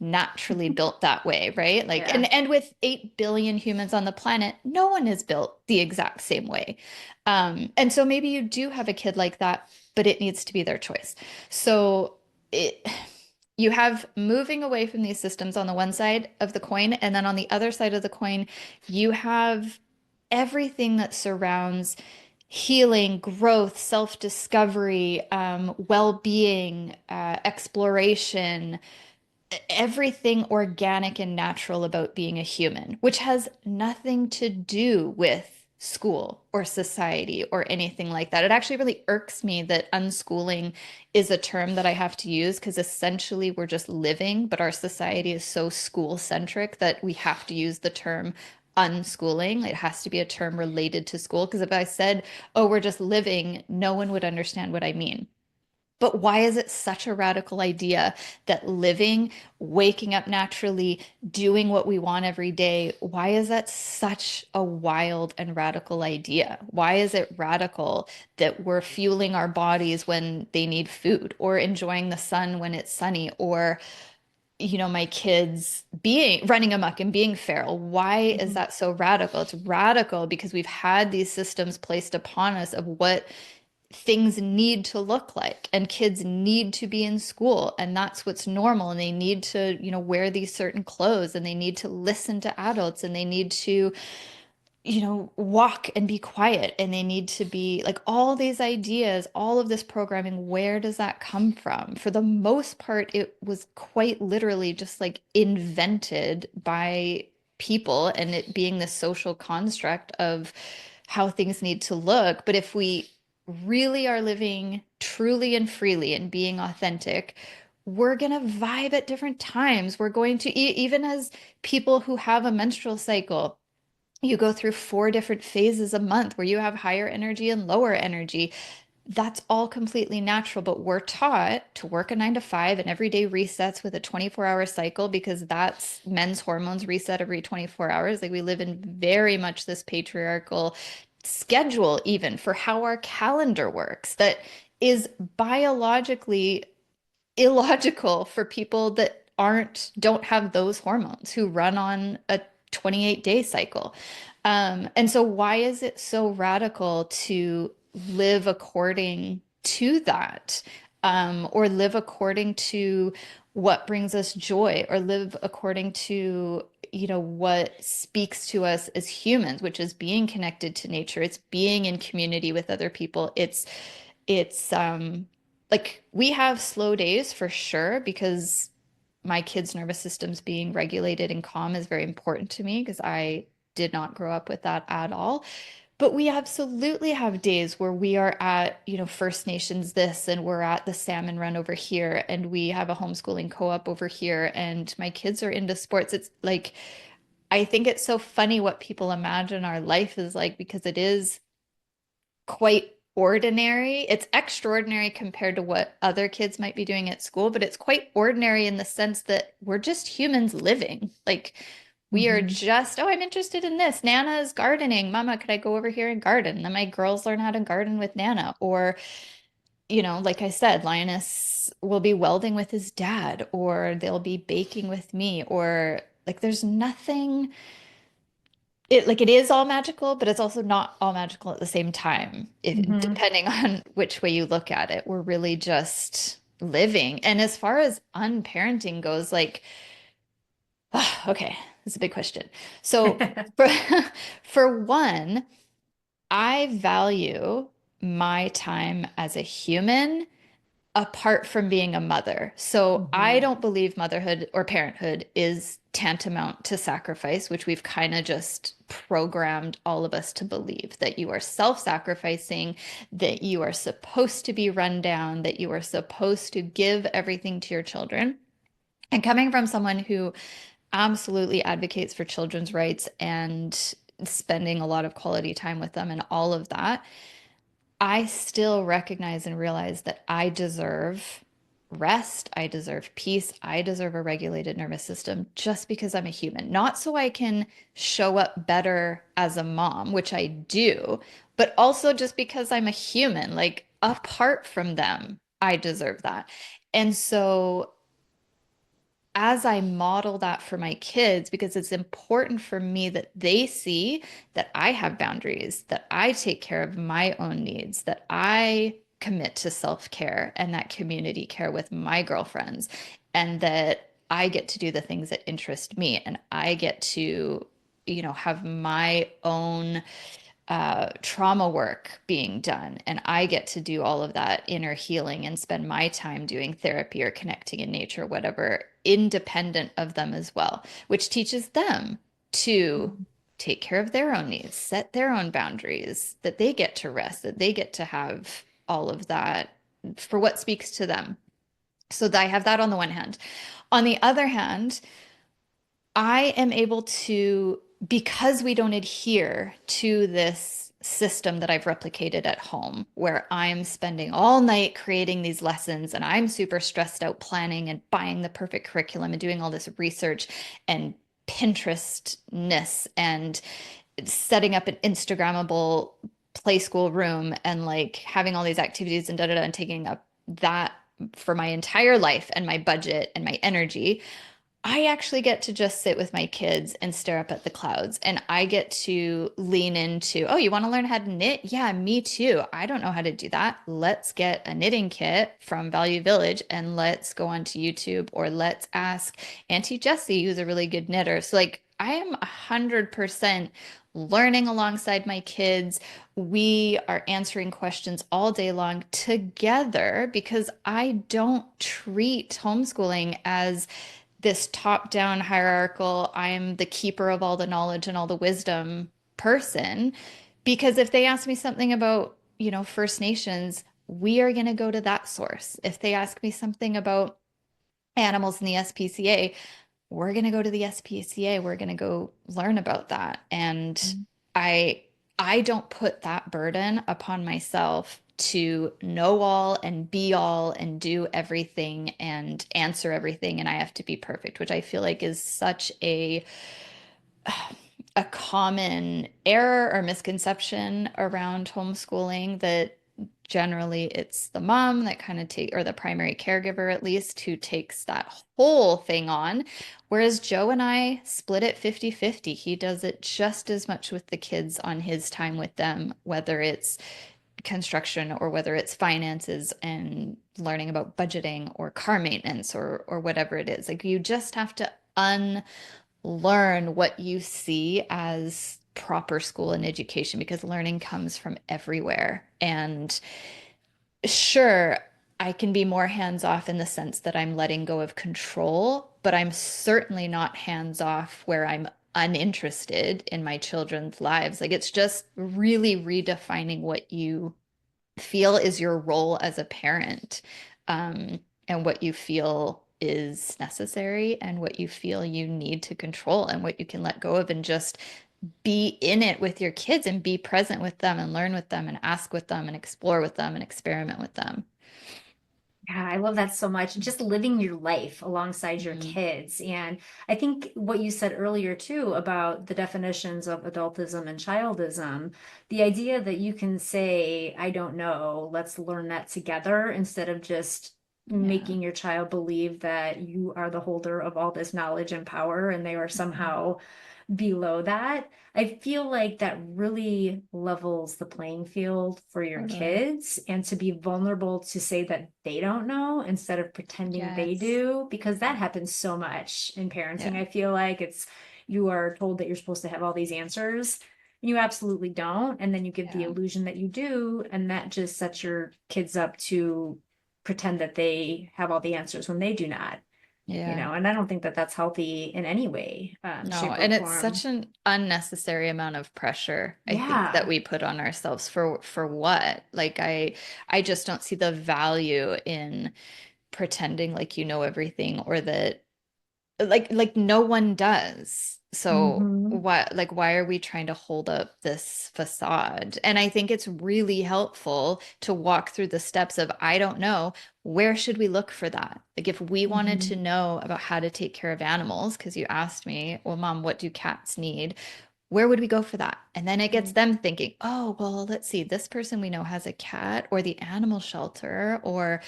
naturally built that way, right? Like, Yeah. and with 8 billion humans on the planet, no one is built the exact same way. And so maybe you do have a kid like that, but it needs to be their choice. So it, you have moving away from these systems on the one side of the coin, and then on the other side of the coin, you have everything that surrounds healing, growth, self-discovery, well-being, exploration, everything organic and natural about being a human, which has nothing to do with school or society or anything like that. It actually really irks me that unschooling is a term that I have to use because essentially we're just living, but our society is so school centric that we have to use the term unschooling. It has to be a term related to school because if I said, oh, we're just living, no one would understand what I mean. But why is it such a radical idea that living, waking up naturally, doing what we want every day, why is that such a wild and radical idea? Why is it radical that we're fueling our bodies when they need food or enjoying the sun when it's sunny or my kids being running amok and being feral. Why is Mhm. that so radical? It's radical because we've had these systems placed upon us of what things need to look like, and kids need to be in school, and that's what's normal, and they need to, wear these certain clothes, and they need to listen to adults, and they need to, walk and be quiet, and they need to be like all these ideas, all of this programming. Where does that come from? For the most part, it was quite literally just like invented by people, and it being the social construct of how things need to look. But if we really are living truly and freely and being authentic, we're going to vibe at different times. We're going to, even as people who have a menstrual cycle, you go through 4 different phases a month where you have higher energy and lower energy. That's all completely natural, but we're taught to work a 9 to 5 and every day resets with a 24-hour cycle because that's men's hormones reset every 24 hours. Like we live in very much this patriarchal schedule, even for how our calendar works, that is biologically illogical for people that don't have those hormones, who run on a 28-day cycle. And so why is it so radical to live according to that, or live according to what brings us joy, or live according to, what speaks to us as humans, which is being connected to nature. It's being in community with other people. It's like we have slow days for sure, because my kids' nervous systems being regulated and calm is very important to me because I did not grow up with that at all. But we absolutely have days where we are at, First Nations this, and we're at the salmon run over here, and we have a homeschooling co-op over here, and my kids are into sports. It's like, I think it's so funny what people imagine our life is like, because it is quite ordinary. It's extraordinary compared to what other kids might be doing at school, but it's quite ordinary in the sense that we're just humans living. Like we are Mhm. just, oh, I'm interested in this. Nana's gardening. Mama, could I go over here and garden? And then my girls learn how to garden with Nana. Or, like I said, Linus will be welding with his dad, or they'll be baking with me, or like there's nothing, it is all magical, but it's also not all magical at the same time, if Mhm. depending on which way you look at it. We're really just living. And as far as unparenting goes, like, okay, that's a big question. So for for one, I value my time as a human apart from being a mother. So I Mhm. don't believe motherhood or parenthood is tantamount to sacrifice, which we've kind of just programmed all of us to believe, that you are self-sacrificing, that you are supposed to be run down, that you are supposed to give everything to your children. And coming from someone who absolutely advocates for children's rights and spending a lot of quality time with them and all of that, I still recognize and realize that I deserve rest. I deserve peace. I deserve a regulated nervous system just because I'm a human. Not so I can show up better as a mom, which I do, but also just because I'm a human. Like apart from them, I deserve that. And so as I model that for my kids, because it's important for me that they see that I have boundaries, that I take care of my own needs, that I commit to self-care and that community care with my girlfriends, and that I get to do the things that interest me, and I get to, have my own trauma work being done. And I get to do all of that inner healing and spend my time doing therapy or connecting in nature, whatever, independent of them as well, which teaches them to take care of their own needs, set their own boundaries, that they get to rest, that they get to have all of that for what speaks to them. So I have that on the one hand. On the other hand, I am able to, because we don't adhere to this system that I've replicated at home, where I'm spending all night creating these lessons and I'm super stressed out planning and buying the perfect curriculum and doing all this research and Pinterest-ness and setting up an Instagrammable play school room and like having all these activities and da da da and taking up that for my entire life and my budget and my energy, I actually get to just sit with my kids and stare up at the clouds. And I get to lean into, oh, you want to learn how to knit? Yeah, me too. I don't know how to do that. Let's get a knitting kit from Value Village and let's go onto YouTube, or let's ask Auntie Jessie, who's a really good knitter. So, like, I am 100% learning alongside my kids. We are answering questions all day long together because I don't treat homeschooling as this top-down hierarchical, I'm the keeper of all the knowledge and all the wisdom person. Because if they ask me something about, First Nations, we are going to go to that source. If they ask me something about animals in the SPCA, we're going to go to the SPCA. We're going to go learn about that. And I I don't put that burden upon myself to know all and be all and do everything and answer everything, and I have to be perfect, which I feel like is such a common error or misconception around homeschooling, that generally it's the mom that kind of take, or the primary caregiver at least, who takes that whole thing on. Whereas Joe and I split it 50-50. He does it just as much with the kids on his time with them, whether it's construction or whether it's finances and learning about budgeting or car maintenance or whatever it is. Like, you just have to unlearn what you see as proper school and education, because learning comes from everywhere. And sure, I can be more hands off in the sense that I'm letting go of control, but I'm certainly not hands off where I'm uninterested in my children's lives. Like, it's just really redefining what you feel is your role as a parent, and what you feel is necessary and what you feel you need to control and what you can let go of, and just be in it with your kids and be present with them and learn with them and ask with them and explore with them and experiment with them. Yeah, I love that so much. Just living your life alongside your Mhm. kids. And I think what you said earlier too about the definitions of adultism and childism, the idea that you can say, I don't know, let's learn that together, instead of just Yeah. making your child believe that you are the holder of all this knowledge and power and they are Mhm. somehow below that. I feel like that really levels the playing field for your Totally. kids, and to be vulnerable to say that they don't know instead of pretending they Yes. do, because that happens so much in parenting. Yeah. I feel like it's, you are told that you're supposed to have all these answers. And you absolutely don't. And then you give the Yeah. illusion that you do. And that just sets your kids up to pretend that they have all the answers when they do not, Yeah. and I don't think that that's healthy in any way, No, shape, or and it's form. such an unnecessary amount of pressure, I think, that Yeah. we put on ourselves for what? Like, I just don't see the value in pretending like you know everything, or that, like no one does. So Hmm. why are we trying to hold up this facade? And I think it's really helpful to walk through the steps of, I don't know, where should we look for that? Like, if we wanted to Hmm. know about how to take care of animals, because you asked me, well, Mom, what do cats need? Where would we go for that? And then it gets Right. them thinking, oh, well, let's see, this person we know has a cat, or the animal shelter, or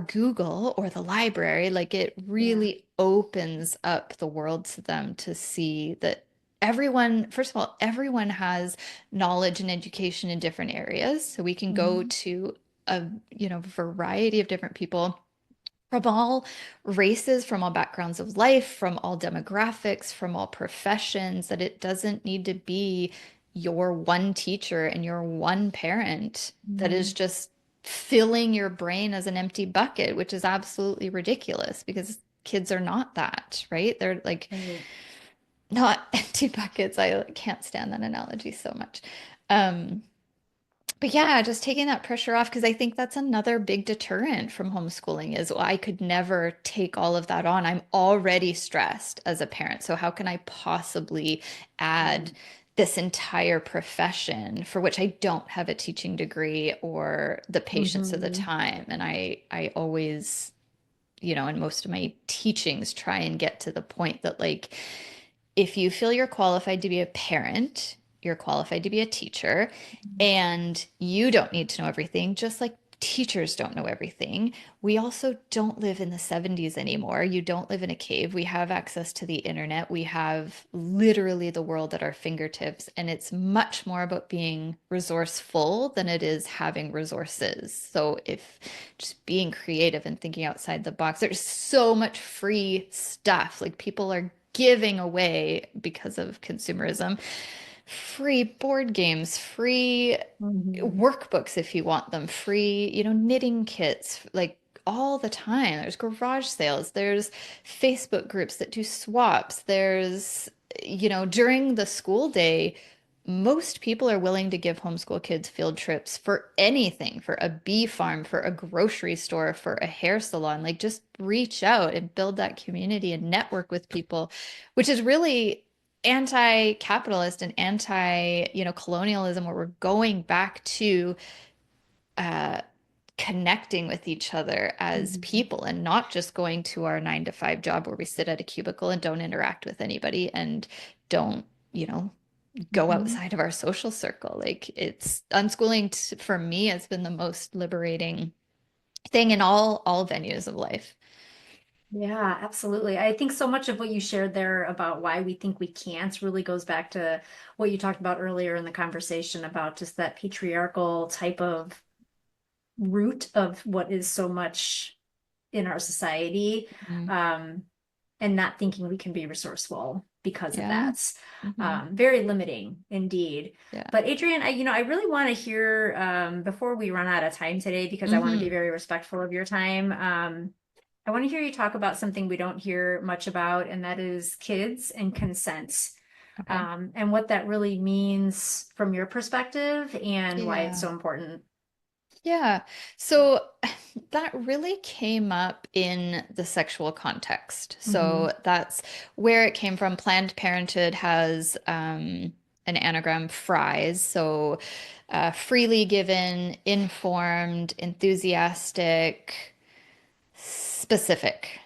Google, or the library. Like, it Yeah. really opens up the world to them to see that everyone, first of all, everyone has knowledge and education in different areas. So we can go Hmm. to a, variety of different people from all races, from all backgrounds of life, from all demographics, from all professions, that it doesn't need to be your one teacher and your one parent that is Hmm. just filling your brain as an empty bucket, which is absolutely ridiculous, because kids are not that, right? They're like Right. not empty buckets. I can't stand that analogy so much. Um, but yeah, just taking that pressure off, because I think that's another big deterrent from homeschooling is, well, I could never take all of that on. I'm already stressed as a parent. So how can I possibly add Right. this entire profession for which I don't have a teaching degree or the patience of the Hmm. time? And I always, in most of my teachings, try and get to the point that, like, if you feel you're qualified to be a parent, you're qualified to be a teacher, and you don't need to know everything, just like teachers don't know everything. We also don't live in the 70s anymore. You don't live in a cave. We have access to the internet. We have literally the world at our fingertips. And it's much more about being resourceful than it is having resources. So if just being creative and thinking outside the box, there's so much free stuff. Like people are giving away because of consumerism, free board games, free Mhm. workbooks if you want them, free, knitting kits, like all the time. There's garage sales, there's Facebook groups that do swaps. There's, during the school day, most people are willing to give homeschool kids field trips for anything, for a bee farm, for a grocery store, for a hair salon. Like just reach out and build that community and network with people, which is really anti-capitalist and anti, colonialism, where we're going back to uh, connecting with each other as Mhm. people and not just going to our 9 to 5 job where we sit at a cubicle and don't interact with anybody and don't, you know, go Mhm. outside of our social circle. Like it's unschooling for me has been the most liberating thing in all venues of life. Yeah, absolutely. I think so much of what you shared there about why we think we can't really goes back to what you talked about earlier in the conversation about just that patriarchal type of root of what is so much in our society, Mhm. um, and not thinking we can be resourceful because of Yeah. that. Hmm. Very limiting indeed. Yeah. But Adrienne, I really want to hear before we run out of time today, because I want to be Hmm. very respectful of your time. I want to hear you talk about something we don't hear much about, and that is kids and consent, Okay. and what that really means from your perspective and why it's Yeah. so important. Yeah. So that really came up in the sexual context. Hmm. So that's where it came from. Planned Parenthood has an anagram, FRIES. So freely given, informed, enthusiastic, specific.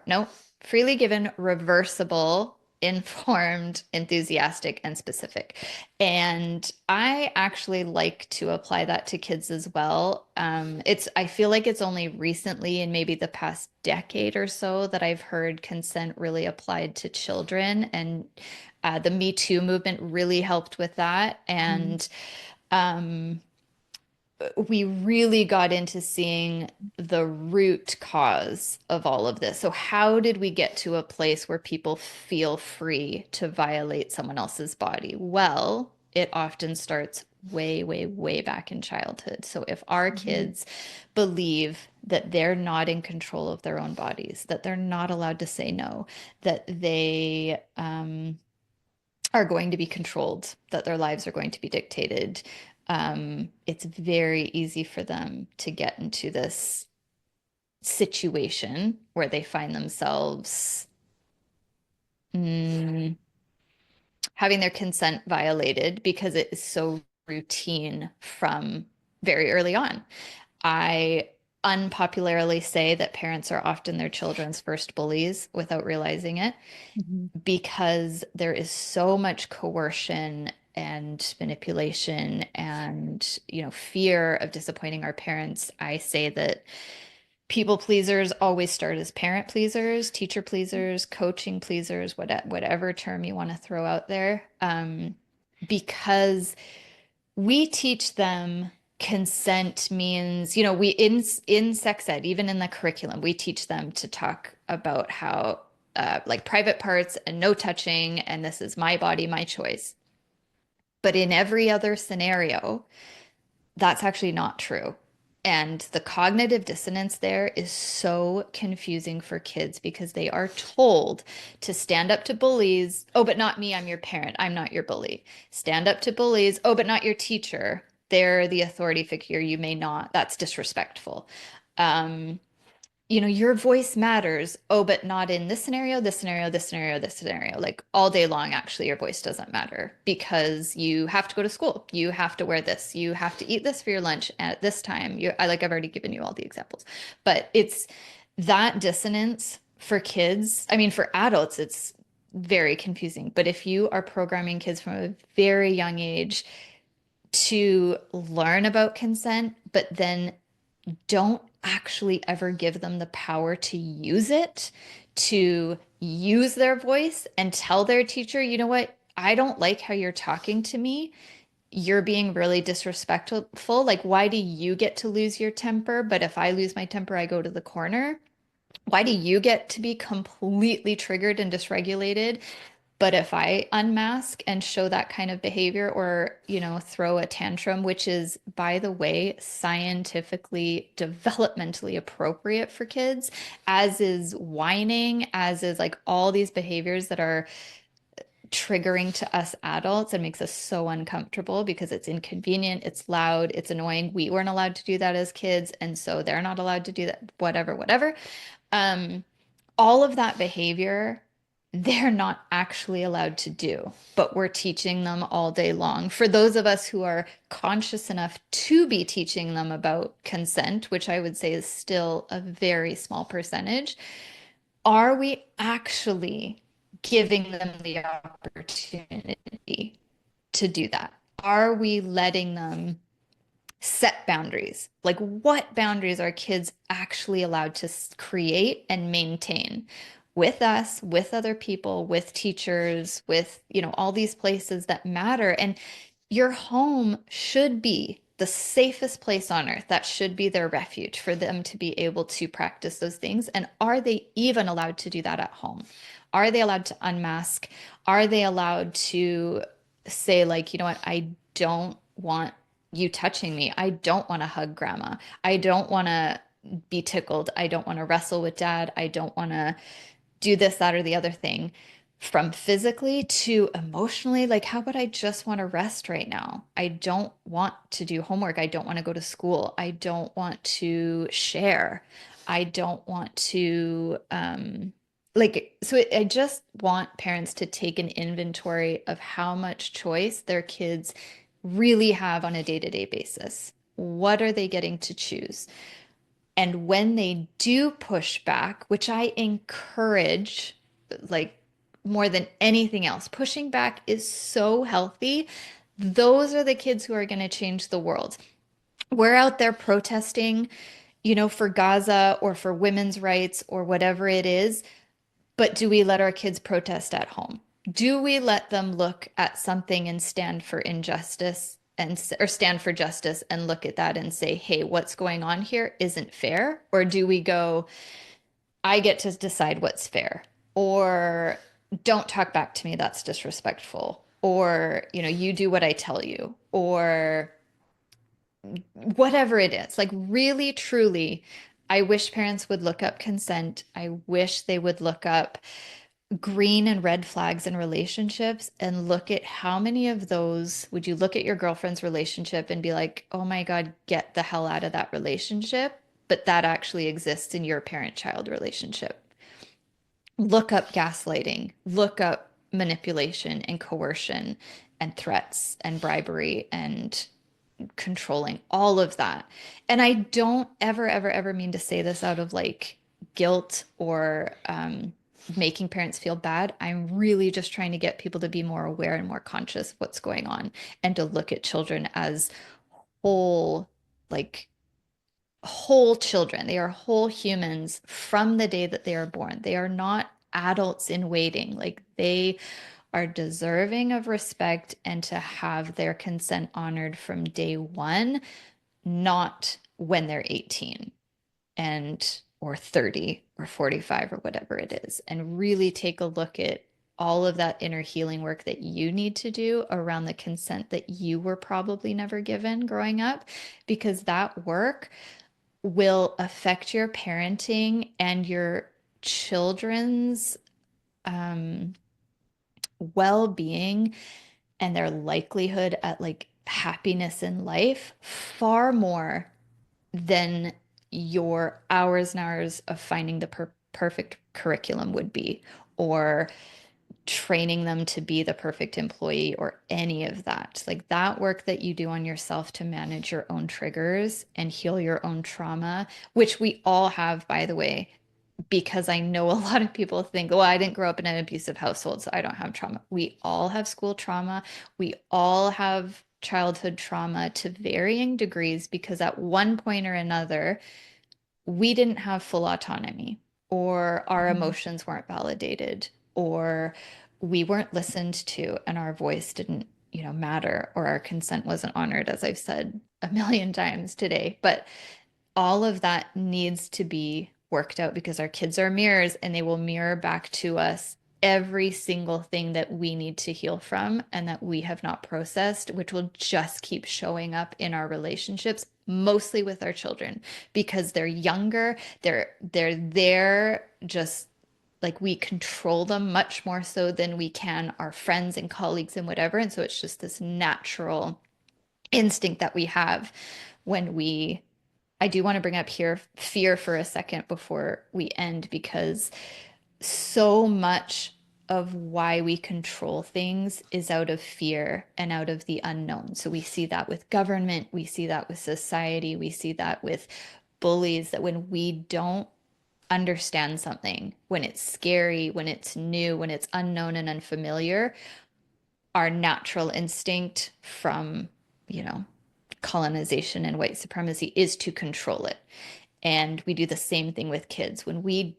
No, freely given, reversible, informed, enthusiastic, and specific. And I actually like to apply that to kids as well. I feel like it's only recently, in maybe the past decade or so, that I've heard consent really applied to children. And the Me Too movement really helped with that. Hmm. And um, we really got into seeing the root cause of all of this. So, how did we get to a place where people feel free to violate someone else's body? Well, it often starts way, way, way back in childhood. So, if our Hmm. kids believe that they're not in control of their own bodies, that they're not allowed to say no, that they are going to be controlled, that their lives are going to be dictated, it's very easy for them to get into this situation where they find themselves mm, having their consent violated because it is so routine from very early on. I unpopularly say that parents are often their children's first bullies without realizing it, Hmm. because there is so much coercion and manipulation and fear of disappointing our parents. I say that people pleasers always start as parent pleasers, teacher pleasers, coaching pleasers, whatever term you want to throw out there, because we teach them consent means, we in sex ed, even in the curriculum, we teach them to talk about how like private parts and no touching, and this is my body, my choice. But in every other scenario, that's actually not true. And the cognitive dissonance there is so confusing for kids because they are told to stand up to bullies. Oh, but not me. I'm your parent. I'm not your bully. Stand up to bullies. Oh, but not your teacher. They're the authority figure. You may not. That's disrespectful. Um, your voice matters. Oh, but not in this scenario, this scenario, this scenario, this scenario. Like all day long, actually, your voice doesn't matter because you have to go to school. You have to wear this. You have to eat this for your lunch at this time. I've already given you all the examples, but it's that dissonance for kids. I mean, for adults, it's very confusing. But if you are programming kids from a very young age to learn about consent, but then don't actually ever give them the power to use it, to use their voice and tell their teacher, you know what? I don't like how you're talking to me. You're being really disrespectful. Like, why do you get to lose your temper? But if I lose my temper, I go to the corner. Why do you get to be completely triggered and dysregulated? But if I unmask and show that kind of behavior or, throw a tantrum, which is, by the way, scientifically, developmentally appropriate for kids, as is whining, as is like all these behaviors that are triggering to us adults and makes us so uncomfortable because it's inconvenient, it's loud, it's annoying. We weren't allowed to do that as kids, and so they're not allowed to do that, whatever, whatever. Um, all of that behavior, they're not actually allowed to do, but we're teaching them all day long. For those of us who are conscious enough to be teaching them about consent, which I would say is still a very small percentage, are we actually giving them the opportunity to do that? Are we letting them set boundaries? Like, what boundaries are kids actually allowed to create and maintain with us, with other people, with teachers, with, all these places that matter? And your home should be the safest place on earth. That should be their refuge for them to be able to practice those things. And are they even allowed to do that at home? Are they allowed to unmask? Are they allowed to say, like, you know what, I don't want you touching me. I don't want to hug grandma. I don't want to be tickled. I don't want to wrestle with dad. I don't want to do this, that, or the other thing. From physically to emotionally, like, how about I just want to rest right now? I don't want to do homework. I don't want to go to school. I don't want to share. I don't want to, I just want parents to take an inventory of how much choice their kids really have on a day-to-day basis. What are they getting to choose? And when they do push back, which I encourage, like, more than anything else, pushing back is so healthy. Those are the kids who are going to change the world. We're out there protesting, for Gaza or for women's rights or whatever it is. But do we let our kids protest at home? Do we let them look at something and stand for injustice or stand for justice and look at that and say, hey, what's going on here isn't fair? Or do we go, I get to decide what's fair? Or don't talk back to me, that's disrespectful. Or, you do what I tell you. Or whatever it is. Like, really, truly, I wish parents would look up consent. I wish they would look up green and red flags in relationships and look at how many of those would you look at your girlfriend's relationship and be like, oh my God, get the hell out of that relationship. But that actually exists in your parent-child relationship. Look up gaslighting, look up manipulation and coercion and threats and bribery and controlling, all of that. And I don't ever, ever, ever mean to say this out of like guilt or making parents feel bad. I'm really just trying to get people to be more aware and more conscious of what's going on and to look at children as whole, like whole children. They are whole humans from the day that they are born. They are not adults in waiting. Like, they are deserving of respect and to have their consent honored from day one, not when they're 18 and or 30 or 45 or whatever it is. And really take a look at all of that inner healing work that you need to do around the consent that you were probably never given growing up, because that work will affect your parenting and your children's um, well-being and their likelihood at like happiness in life far more than your hours and hours of finding the perfect curriculum would be, or training them to be the perfect employee, or any of that. Like, that work that you do on yourself to manage your own triggers and heal your own trauma, which we all have, by the way, because I know a lot of people think, well, I didn't grow up in an abusive household, so I don't have trauma. We all have school trauma. We all have childhood trauma to varying degrees because at one point or another, we didn't have full autonomy, or our Mhm. emotions weren't validated, or we weren't listened to and our voice didn't, matter, or our consent wasn't honored, as I've said a million times today. But all of that needs to be worked out because our kids are mirrors and they will mirror back to us every single thing that we need to heal from and that we have not processed, which will just keep showing up in our relationships, mostly with our children, because they're younger, they're there just like we control them much more so than we can our friends and colleagues and whatever. And so it's just this natural instinct that we have when we I do want to bring up here fear for a second before we end, because so much of why we control things is out of fear and out of the unknown. So we see that with government, we see that with society, we see that with bullies, that when we don't understand something, when it's scary, when it's new, when it's unknown and unfamiliar, our natural instinct from, you know, colonization and white supremacy is to control it. And we do the same thing with kids. When we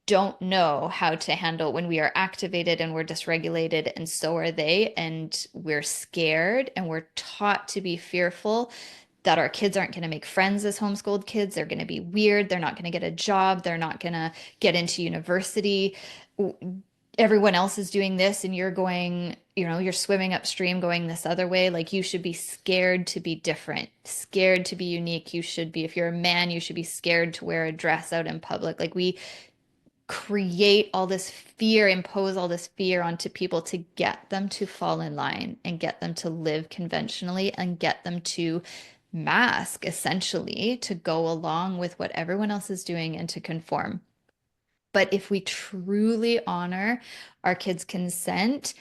don't know how to handle, when we are activated and we're dysregulated, and so are they, and we're scared and we're taught to be fearful that our kids aren't going to make friends as homeschooled kids. They're going to be weird. They're not going to get a job. They're not going to get into university. Everyone else is doing this and you're going, you're swimming upstream going this other way. Like, you should be scared to be different, scared to be unique. You should be, if you're a man, you should be scared to wear a dress out in public. Like, we create all this fear, impose all this fear onto people to get them to fall in line and get them to live conventionally and get them to mask, essentially, to go along with what everyone else is doing and to conform. But if we truly honor our kids' consent,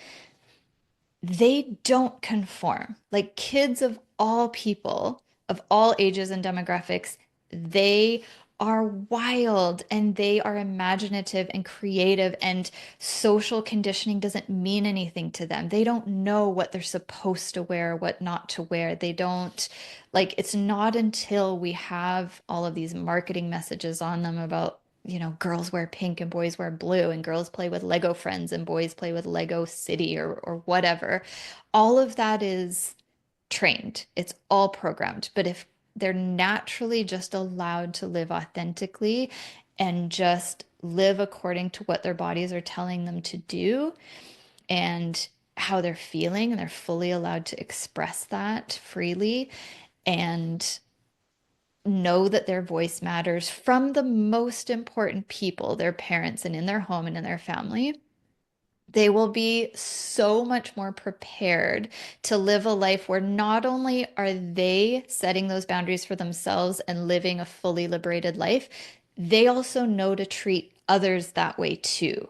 they don't conform. Like, kids of all people, of all ages and demographics, they are wild and they are imaginative and creative, and social conditioning doesn't mean anything to them. They don't know what they're supposed to wear, what not to wear. They don't, like, it's not until we have all of these marketing messages on them about, girls wear pink and boys wear blue, and girls play with Lego friends and boys play with Lego City, or whatever. All of that is trained. It's all programmed. But if they're naturally just allowed to live authentically and just live according to what their bodies are telling them to do and how they're feeling, and they're fully allowed to express that freely and know that their voice matters from the most important people, their parents, and in their home and in their family, they will be so much more prepared to live a life where not only are they setting those boundaries for themselves and living a fully liberated life, they also know to treat others that way too,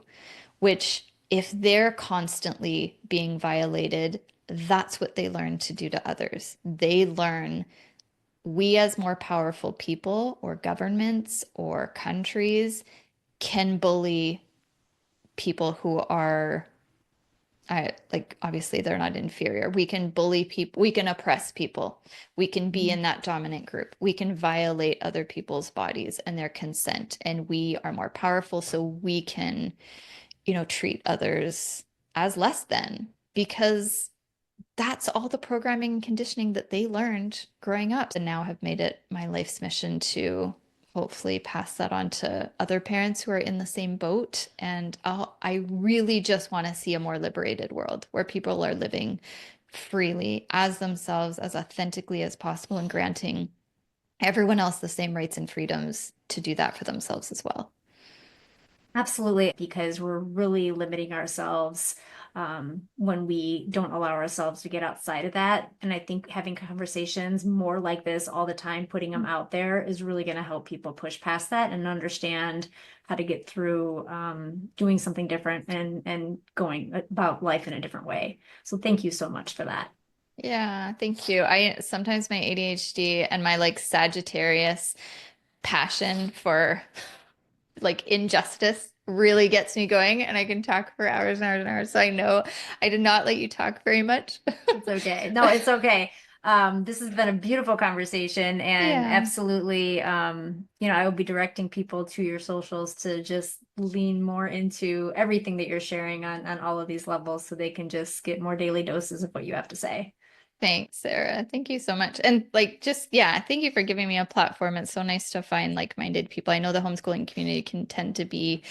which, if they're constantly being violated, that's what they learn to do to others. They learn, we as more powerful people or governments or countries can bully people who are, like, obviously they're not inferior. We can bully people, we can oppress people, we can be in that dominant group, we can violate other people's bodies and their consent, and we are more powerful, so we can, treat others as less than, because that's all the programming and conditioning that they learned growing up, and now have made it my life's mission to hopefully pass that on to other parents who are in the same boat. And I really just want to see a more liberated world where people are living freely as themselves, as authentically as possible, and granting everyone else the same rights and freedoms to do that for themselves as well. Absolutely, because we're really limiting ourselves when we don't allow ourselves to get outside of that. And I think having conversations more like this all the time, putting them out there, is really going to help people push past that and understand how to get through doing something different and going about life in a different way. So thank you so much for that. Yeah, thank you. I sometimes, my ADHD and my like Sagittarius passion for like injustice really gets me going, and I can talk for hours and hours and hours. So I know I did not let you talk very much. It's okay. No, it's okay. This has been a beautiful conversation, and Yeah. absolutely, I will be directing people to your socials to just lean more into everything that you're sharing on all of these levels so they can just get more daily doses of what you have to say. Thanks, Sarah. Thank you so much. And like, just, yeah, thank you for giving me a platform. It's so nice to find like-minded people. I know the homeschooling community can tend to be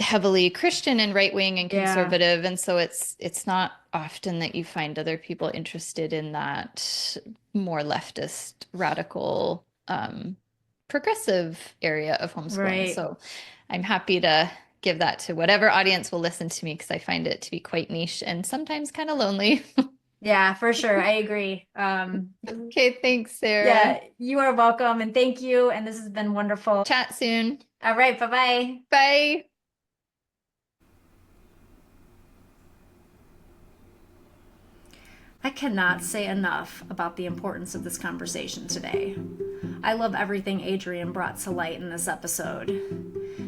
heavily Christian and right-wing and Yeah, conservative. And so it's not often that you find other people interested in that more leftist, radical, progressive area of homeschooling. right. So I'm happy to give that to whatever audience will listen to me because I find it to be quite niche and sometimes kind of lonely. Yeah, for sure. I agree. Okay, thanks, Sarah. Yeah, you are welcome, and thank you. And this has been wonderful. Chat soon. All right, bye-bye. Bye. I cannot say enough about the importance of this conversation today. I love everything Adrienne brought to light in this episode.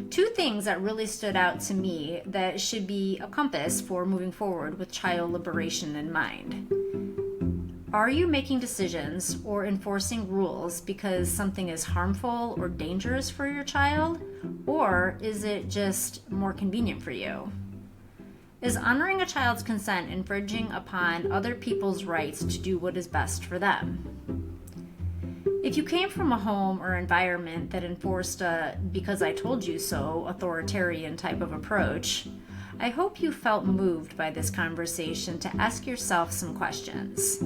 Two things that really stood out to me that should be a compass for moving forward with child liberation in mind. Are you making decisions or enforcing rules because something is harmful or dangerous for your child? Or is it just more convenient for you? Is honoring a child's consent infringing upon other people's rights to do what is best for them? If you came from a home or environment that enforced a because I told you so authoritarian type of approach, I hope you felt moved by this conversation to ask yourself some questions.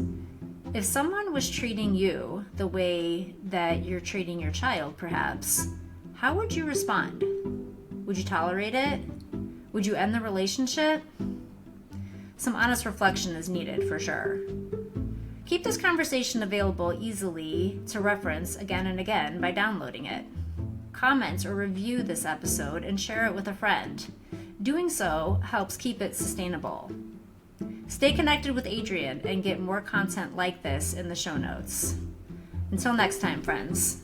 If someone was treating you the way that you're treating your child, perhaps, how would you respond? Would you tolerate it? Would you end the relationship? Some honest reflection is needed for sure. Keep this conversation available easily to reference again and again by downloading it. Comment or review this episode and share it with a friend. Doing so helps keep it sustainable. Stay connected with Adrienne and get more content like this in the show notes. Until next time, friends.